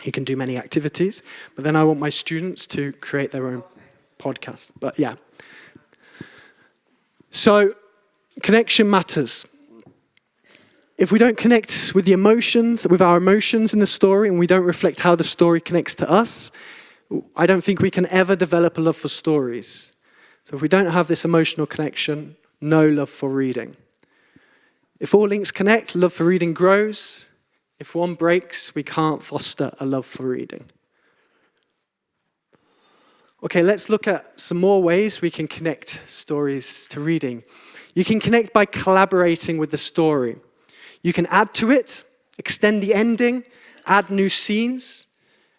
You can do many activities, but then I want my students to create their own podcast. But yeah. So, connection matters. If we don't connect with our emotions in the story, and we don't reflect how the story connects to us, I don't think we can ever develop a love for stories. So if we don't have this emotional connection, no love for reading. If all links connect, love for reading grows, If one breaks, we can't foster a love for reading. Okay, let's look at some more ways we can connect stories to reading. You can connect by collaborating with the story. You can add to it, extend the ending, add new scenes,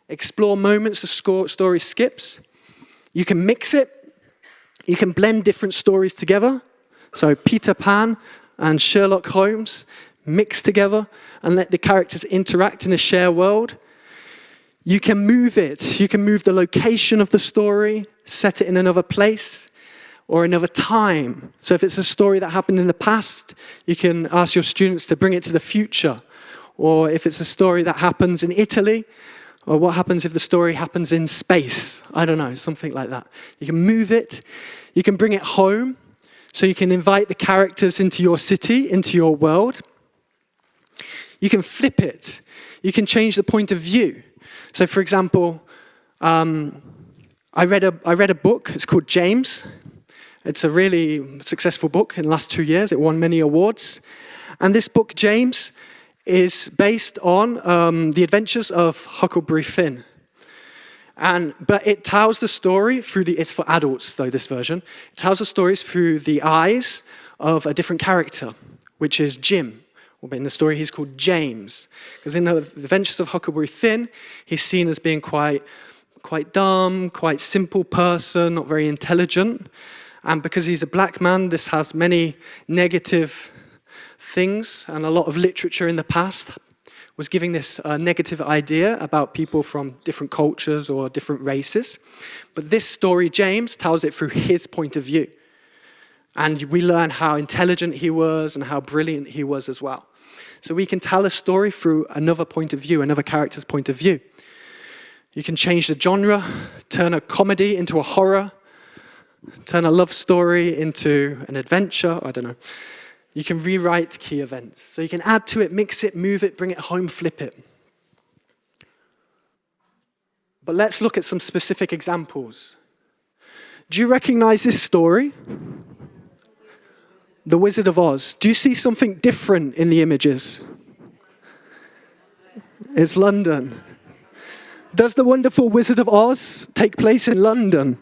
explore moments the story skips. You can mix it. You can blend different stories together. So Peter Pan and Sherlock Holmes mix together and let the characters interact in a shared world. You can move it. You can move the location of the story, set it in another place or another time. So if it's a story that happened in the past, you can ask your students to bring it to the future. Or if it's a story that happens in Italy, or what happens if the story happens in space? I don't know, something like that. You can move it. You can bring it home. So you can invite the characters into your city, into your world. You can flip it. You can change the point of view. So for example, I read a book. It's called James. It's a really successful book in the last 2 years. It won many awards. And this book, James, is based on the adventures of Huckleberry Finn. But it tells the story through it's for adults though, this version. It tells the stories through the eyes of a different character, which is Jim. Or in the story, he's called James. Because in the adventures of Huckleberry Finn, he's seen as being quite dumb, quite simple person, not very intelligent. And because he's a black man, this has many negative things, and a lot of literature in the past was giving this negative idea about people from different cultures or different races. But this story, James, tells it through his point of view. And we learn how intelligent he was and how brilliant he was as well. So we can tell a story through another point of view, another character's point of view. You can change the genre, turn a comedy into a horror, turn a love story into an adventure, I don't know. You can rewrite key events. So you can add to it, mix it, move it, bring it home, flip it. But let's look at some specific examples. Do you recognize this story? The Wizard of Oz. Do you see something different in the images? It's London. Does the wonderful Wizard of Oz take place in London?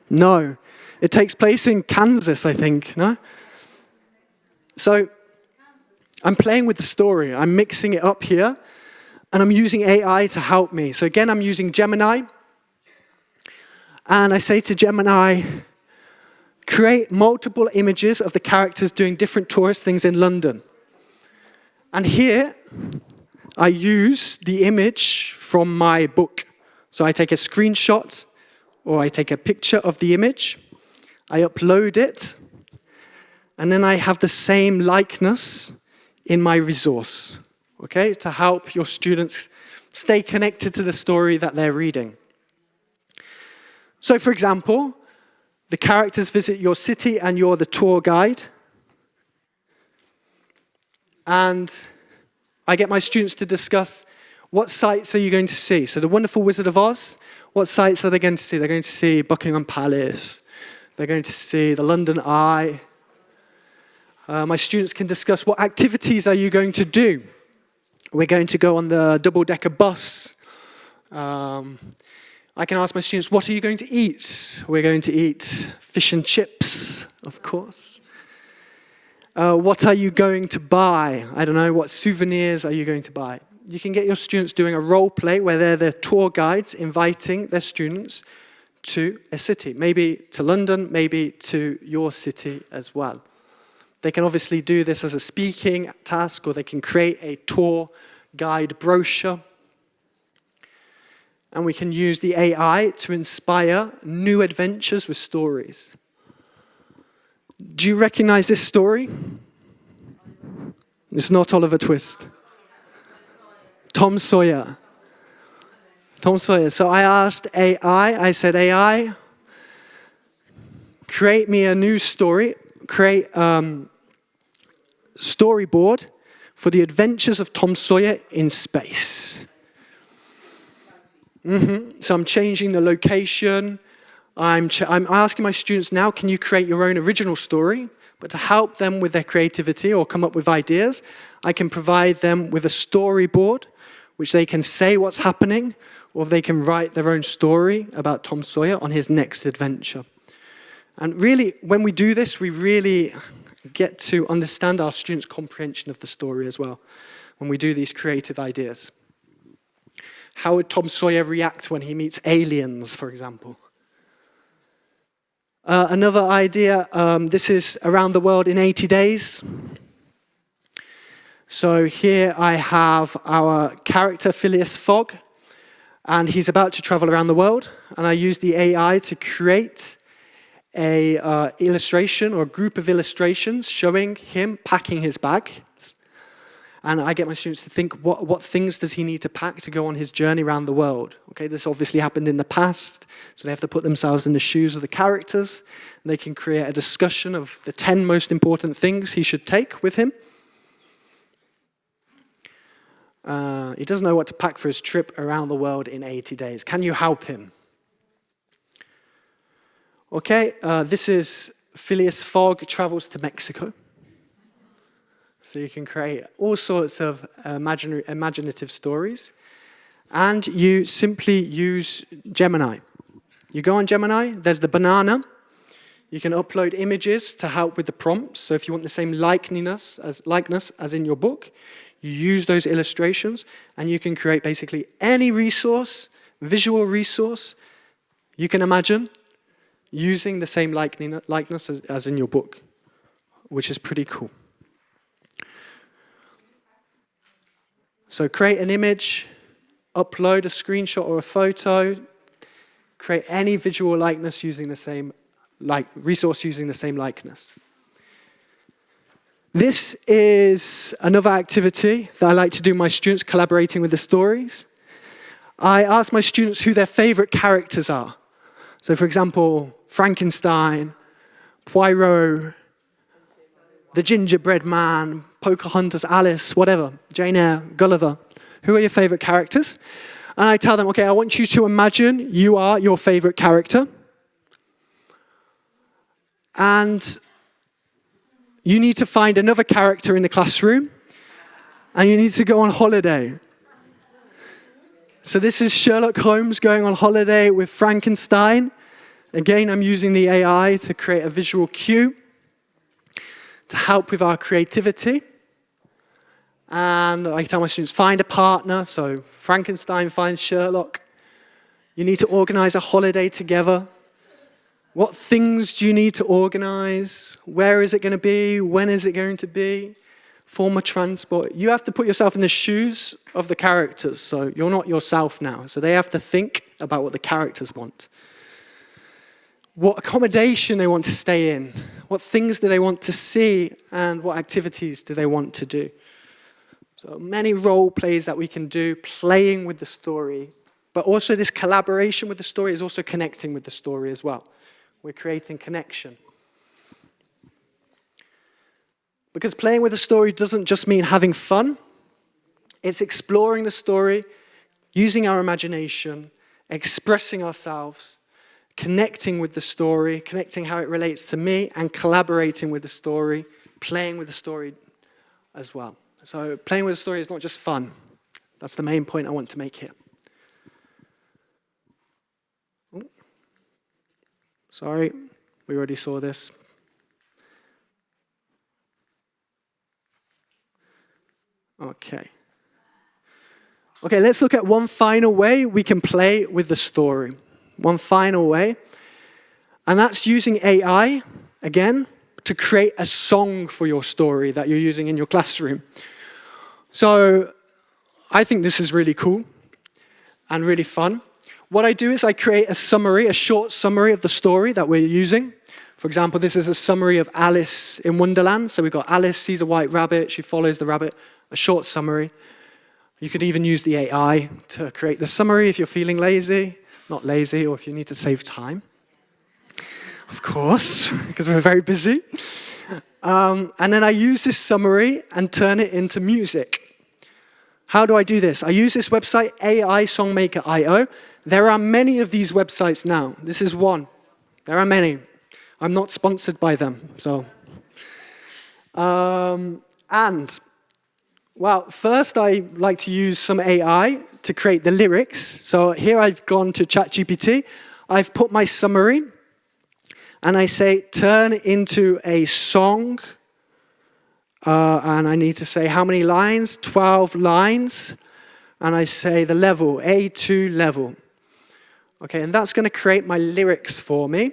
No. It takes place in Kansas, I think, no? So I'm playing with the story. I'm mixing it up here, and I'm using AI to help me. So again, I'm using Gemini. And I say to Gemini, create multiple images of the characters doing different tourist things in London. And here, I use the image from my book. So I take a screenshot, or I take a picture of the image, I upload it, and then I have the same likeness in my resource, okay, to help your students stay connected to the story that they're reading. So for example, the characters visit your city and you're the tour guide. And I get my students to discuss what sites are you going to see. So the wonderful Wizard of Oz, what sites are they going to see? They're going to see Buckingham Palace. They're going to see the London Eye. My students can discuss what activities are you going to do. We're going to go on the double-decker bus. I can ask my students, what are you going to eat? We're going to eat fish and chips, of course. What are you going to buy? I don't know, what souvenirs are you going to buy? You can get your students doing a role play where they're the tour guides inviting their students to a city, maybe to London, maybe to your city as well. They can obviously do this as a speaking task, or they can create a tour guide brochure. And we can use the AI to inspire new adventures with stories. Do you recognize this story? It's not Oliver Twist. Tom Sawyer. Tom Sawyer. So I asked AI, I said, AI, create me a new story, create storyboard for the adventures of Tom Sawyer in space. So I'm changing the location. I'm asking my students now, can you create your own original story? But to help them with their creativity or come up with ideas, I can provide them with a storyboard, which they can say what's happening, or they can write their own story about Tom Sawyer on his next adventure. And really, when we do this, we really get to understand our students' comprehension of the story as well, when we do these creative ideas. How would Tom Sawyer react when he meets aliens, for example? Another idea, this is around the world in 80 days. So here I have our character, Phileas Fogg, and he's about to travel around the world, and I use the AI to create a illustration or a group of illustrations showing him packing his bag. And I get my students to think, what things does he need to pack to go on his journey around the world? Okay, this obviously happened in the past, so they have to put themselves in the shoes of the characters, and they can create a discussion of the 10 most important things he should take with him. He doesn't know what to pack for his trip around the world in 80 days. Can you help him? Okay, this is Phileas Fogg travels to Mexico. So you can create all sorts of imaginative stories. And you simply use Gemini. You go on Gemini, there's the banana. You can upload images to help with the prompts. So if you want the same likeness as in your book, you use those illustrations, and you can create basically any resource, visual resource you can imagine, using the same likeness as in your book, which is pretty cool. So create an image, upload a screenshot or a photo, create any visual likeness using the same resource using the same likeness. This is another activity that I like to do with my students, collaborating with the stories. I ask my students who their favorite characters are. So for example, Frankenstein, Poirot, the gingerbread man, Pocahontas, Alice, whatever, Jane Eyre, Gulliver. Who are your favorite characters? And I tell them, okay, I want you to imagine you are your favorite character. And you need to find another character in the classroom, and you need to go on holiday. So this is Sherlock Holmes going on holiday with Frankenstein. Again, I'm using the AI to create a visual cue to help with our creativity. And I tell my students, find a partner. So Frankenstein finds Sherlock. You need to organize a holiday together. What things do you need to organize? Where is it going to be? When is it going to be? Form of transport. You have to put yourself in the shoes of the characters. So you're not yourself now. So they have to think about what the characters want. What accommodation they want to stay in. What things do they want to see? And what activities do they want to do? So many role plays that we can do, playing with the story. But also this collaboration with the story is also connecting with the story as well. We're creating connection. Because playing with the story doesn't just mean having fun. It's exploring the story, using our imagination, expressing ourselves, connecting with the story, connecting how it relates to me, and collaborating with the story, playing with the story as well. So playing with the story is not just fun. That's the main point I want to make here. Sorry, we already saw this. Okay, let's look at one final way we can play with the story. One final way. And that's using AI, again, to create a song for your story that you're using in your classroom. So I think this is really cool and really fun. What I do is I create a summary, a short summary of the story that we're using. For example, this is a summary of Alice in Wonderland. So we've got Alice sees a white rabbit, she follows the rabbit, a short summary. You could even use the AI to create the summary if you're feeling lazy, not lazy, or if you need to save time. Of course, because we're very busy. And then I use this summary and turn it into music. How do I do this? I use this website, AISongmaker.io. There are many of these websites now. This is one. There are many. I'm not sponsored by them, so And, well, first I like to use some AI to create the lyrics. So here I've gone to ChatGPT. I've put my summary, and I say, turn into a song. And I need to say how many lines? 12 lines. And I say the level, A2 level. Okay, and that's going to create my lyrics for me.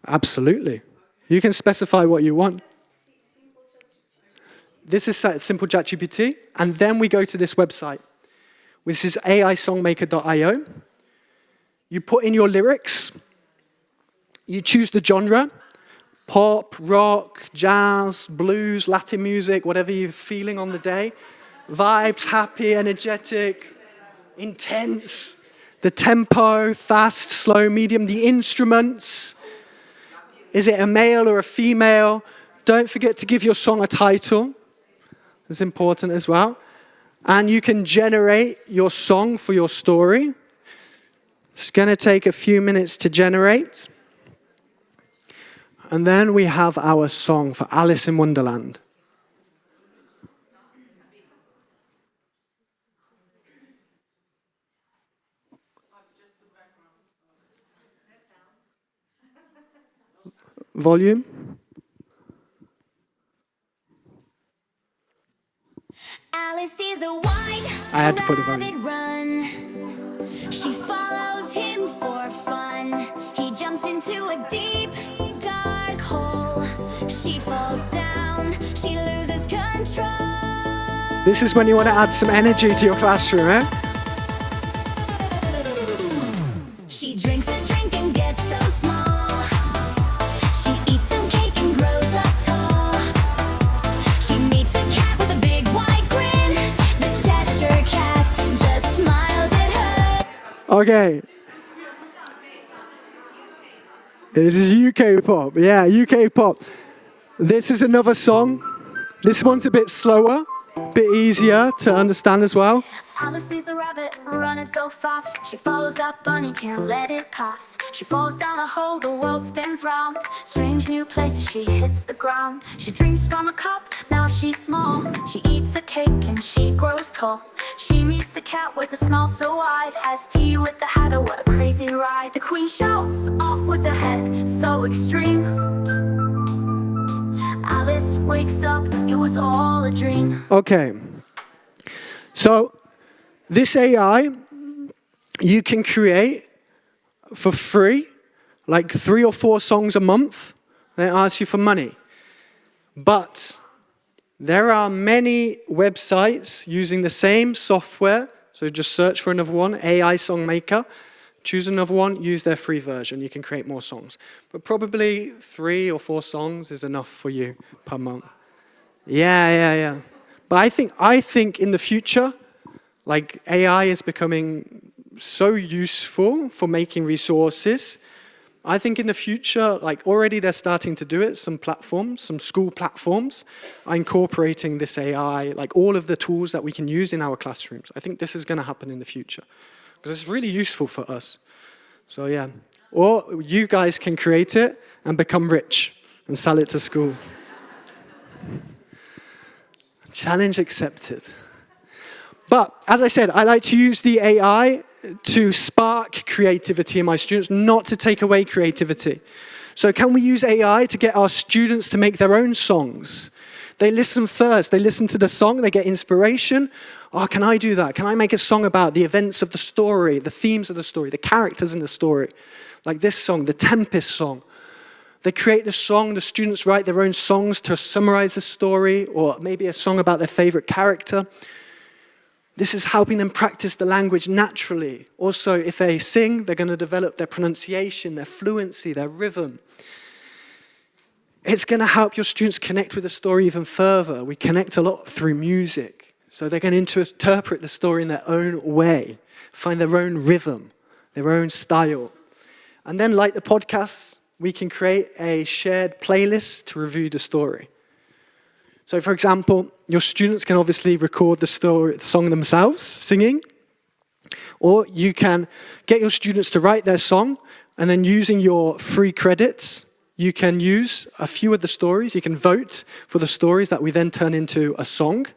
Absolutely. You can specify what you want. This is simple ChatGPT, and then we go to this website, which is aisongmaker.io. You put in your lyrics, you choose the genre, pop, rock, jazz, blues, Latin music, whatever you're feeling on the day. Vibes, happy, energetic, intense. The tempo, fast, slow, medium, the instruments. Is it a male or a female? Don't forget to give your song a title. It's important as well. And you can generate your song for your story. It's going to take a few minutes to generate. And then we have our song for Alice in Wonderland. Volume. Alice is a white I had to put a volume. run. She follows him for fun. He jumps into a deep, dark hole. She falls down. She loses control. This is when you want to add some energy to your classroom, eh? She drinks a drink and gets so small. She eats some cake and grows up tall. She meets a cat with a big white grin. The Cheshire Cat just smiles at her. Okay. This is UK pop. Yeah, UK pop. This is another song. This one's a bit slower, a bit easier to understand as well. Alice sees a rabbit running so fast. She follows that bunny, can't let it pass. She falls down a hole, the world spins round. Strange new places, she hits the ground. She drinks from a cup, now she's small. She eats a cake and she grows tall. She meets the cat with a smile so wide. Has tea with the hatter, what a crazy ride. The queen shouts, off with the head, so extreme. Alice wakes up, it was all a dream. Okay. So, this AI, you can create for free, like 3 or 4 songs a month. They ask you for money. But there are many websites using the same software. So just search for another one, AI Song Maker. Choose another one, use their free version. You can create more songs. But probably 3 or 4 songs is enough for you per month. Yeah. But I think in the future, like AI is becoming so useful for making resources. I think in the future, like already they're starting to do it. Some platforms, some school platforms are incorporating this AI, like all of the tools that we can use in our classrooms. I think this is going to happen in the future because it's really useful for us. So yeah, or you guys can create it and become rich and sell it to schools. Challenge accepted. But as I said, I like to use the AI to spark creativity in my students, not to take away creativity. So can we use AI to get our students to make their own songs? They listen first, they listen to the song, they get inspiration. Oh, can I do that? Can I make a song about the events of the story, the themes of the story, the characters in the story? Like this song, the Tempest song. They create the song, the students write their own songs to summarize the story, or maybe a song about their favorite character. This is helping them practice the language naturally. Also, if they sing, they're going to develop their pronunciation, their fluency, their rhythm. It's going to help your students connect with the story even further. We connect a lot through music. So they're going to interpret the story in their own way, find their own rhythm, their own style. And then, like the podcasts, we can create a shared playlist to review the story. So, for example, your students can obviously record the song themselves, singing, or you can get your students to write their song, and then using your free credits, you can use a few of the stories. You can vote for the stories that we then turn into a song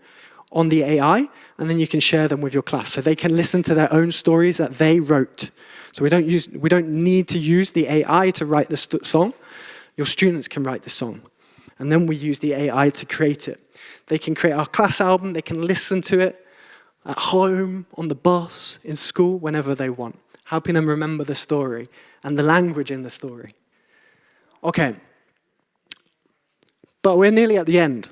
on the AI, and then you can share them with your class. So they can listen to their own stories that they wrote. So we don't need to use the AI to write the song. Your students can write the song. And then we use the AI to create it. They can create our class album, they can listen to it at home, on the bus, in school, whenever they want, helping them remember the story and the language in the story. Okay, but we're nearly at the end.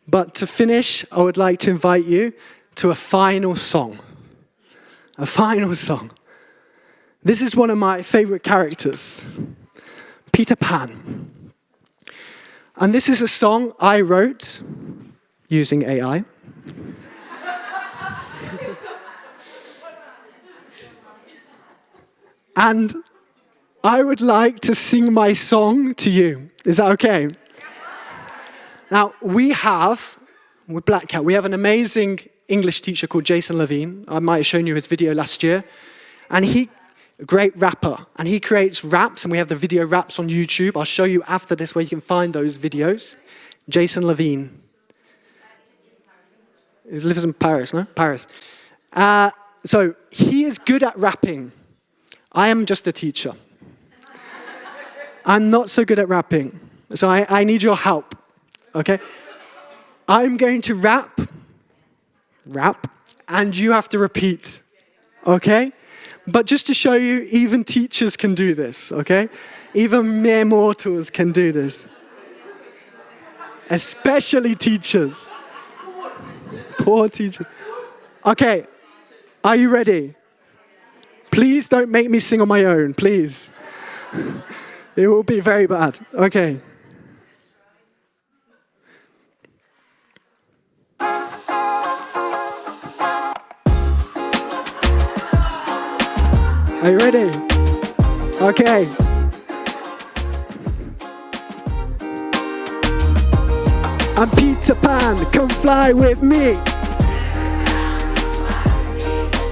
But to finish, I would like to invite you to a final song. A final song. This is one of my favorite characters, Peter Pan. And this is a song I wrote using AI. And I would like to sing my song to you. Is that okay? Now, with Black Cat, we have an amazing English teacher called Jason Levine. I might have shown you his video last year. And a great rapper. And he creates raps, and we have the video raps on YouTube. I'll show you after this where you can find those videos. Jason Levine. He lives in Paris, no? Paris. So he is good at rapping. I am just a teacher. I'm not so good at rapping. So I need your help, okay? I'm going to rap, and you have to repeat, okay? But just to show you, even teachers can do this, okay? Even mere mortals can do this. Especially teachers. Poor teachers. Okay, are you ready? Please don't make me sing on my own, please. It will be very bad. Okay. Are you ready? Okay. I'm Peter Pan, come fly with me.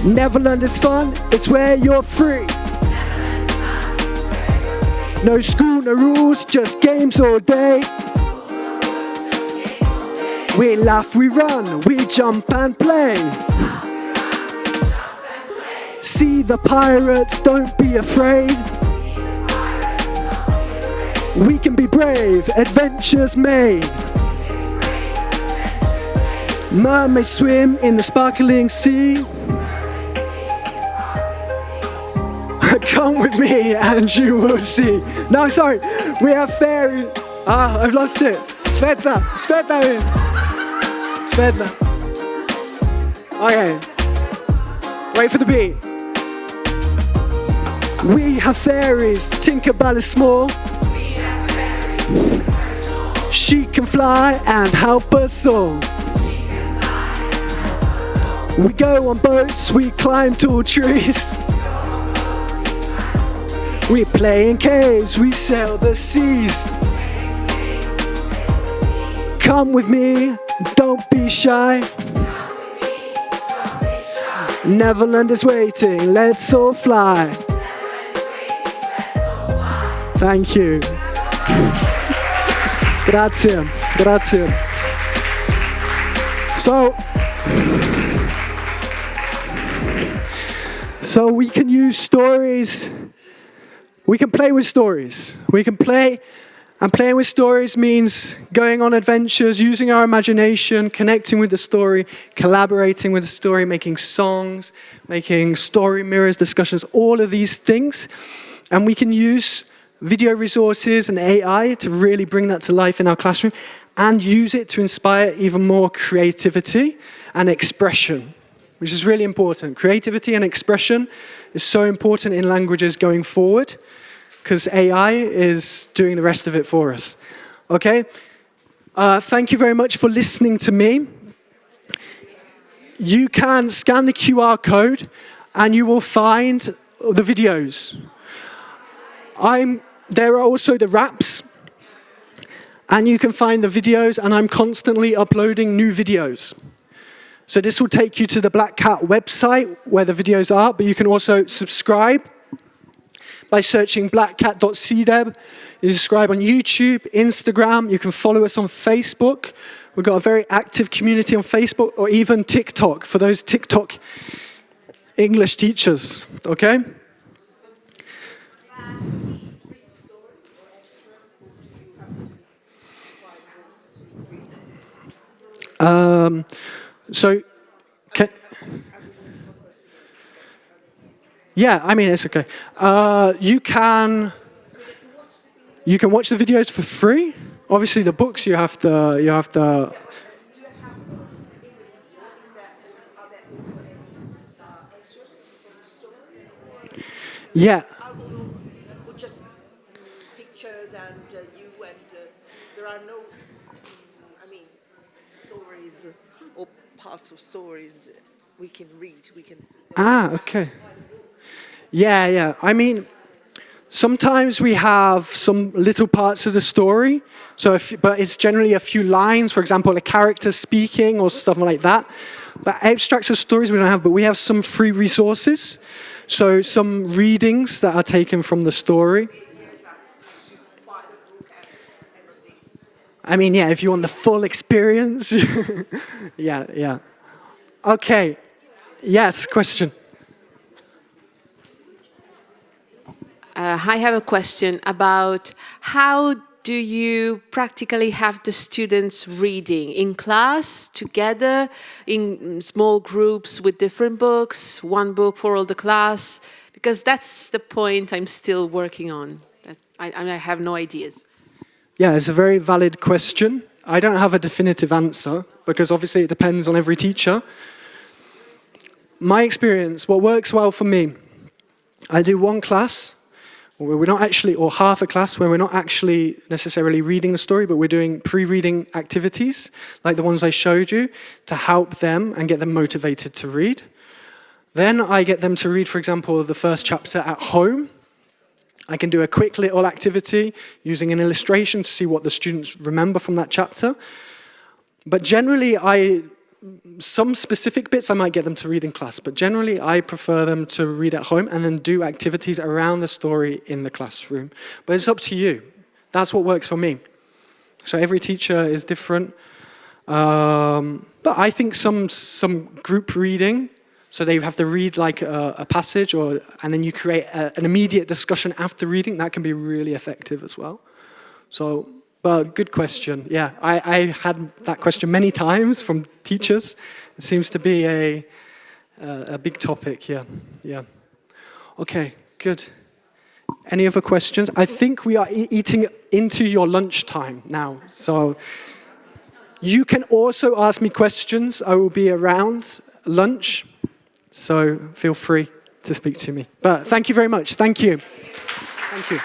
Neverland is fun, it's where you're free. No school, no rules, just games all day. We laugh, we run, we jump and play. See the pirates, don't be afraid. We can be brave, adventures made. Mermaids swim in the sparkling sea. Come with me and you will see. No, sorry, we have fairies. I've lost it. Svedna. Okay, wait for the beat. We have fairies, Tinkerbell is small. She can fly and help us all. We go on boats, we climb tall trees. We play in caves, we sail the seas. Come with me, don't be shy. Neverland is waiting, let's all fly. Thank you. Grazie. So we can use stories. We can play with stories. And playing with stories means going on adventures, using our imagination, connecting with the story, collaborating with the story, making songs, making story mirrors, discussions, all of these things. And we can use video resources and AI to really bring that to life in our classroom and use it to inspire even more creativity and expression, which is really important. Creativity and expression is so important in languages going forward because AI is doing the rest of it for us. Okay? Thank you very much for listening to me. You can scan the QR code and you will find the videos. There are also the raps, and you can find the videos, and I'm constantly uploading new videos. So this will take you to the Black Cat website where the videos are, but you can also subscribe by searching blackcat.cdeb. You subscribe on YouTube, Instagram. You can follow us on Facebook. We've got a very active community on Facebook, or even TikTok for those TikTok English teachers, okay? So, yeah, I mean, it's okay. You can watch the videos for free. Obviously, the books you have to. Yeah. Or just pictures and you and there are no, I mean, stories or parts of stories we can read, we can see. Okay. Yeah. I mean, sometimes we have some little parts of the story, but it's generally a few lines, for example, a character speaking or stuff like that. But abstracts of stories we don't have, but we have some free resources. So some readings that are taken from the story. I mean, yeah, if you want the full experience. Yeah. Okay. Yes, question. I have a question about how do you practically have the students reading? In class, together, in small groups with different books, one book for all the class? Because that's the point I'm still working on. I have no ideas. Yeah, it's a very valid question. I don't have a definitive answer, because obviously it depends on every teacher. My experience, what works well for me, I do one class, where we're not actually, or half a class where we're not actually necessarily reading the story, but we're doing pre-reading activities, like the ones I showed you, to help them and get them motivated to read. Then I get them to read, for example, the first chapter at home. I can do a quick little activity using an illustration to see what the students remember from that chapter. But generally, some specific bits I might get them to read in class, but generally I prefer them to read at home and then do activities around the story in the classroom. But it's up to you. That's what works for me. So every teacher is different. But I think some group reading, so they have to read like a passage, and then you create an immediate discussion after reading, that can be really effective as well. So, but good question. Yeah, I had that question many times from teachers. It seems to be a big topic. Yeah. Okay, good. Any other questions? I think we are eating into your lunchtime now. So you can also ask me questions. I will be around lunch. So feel free to speak to me. But thank you very much. Thank you. Thank you.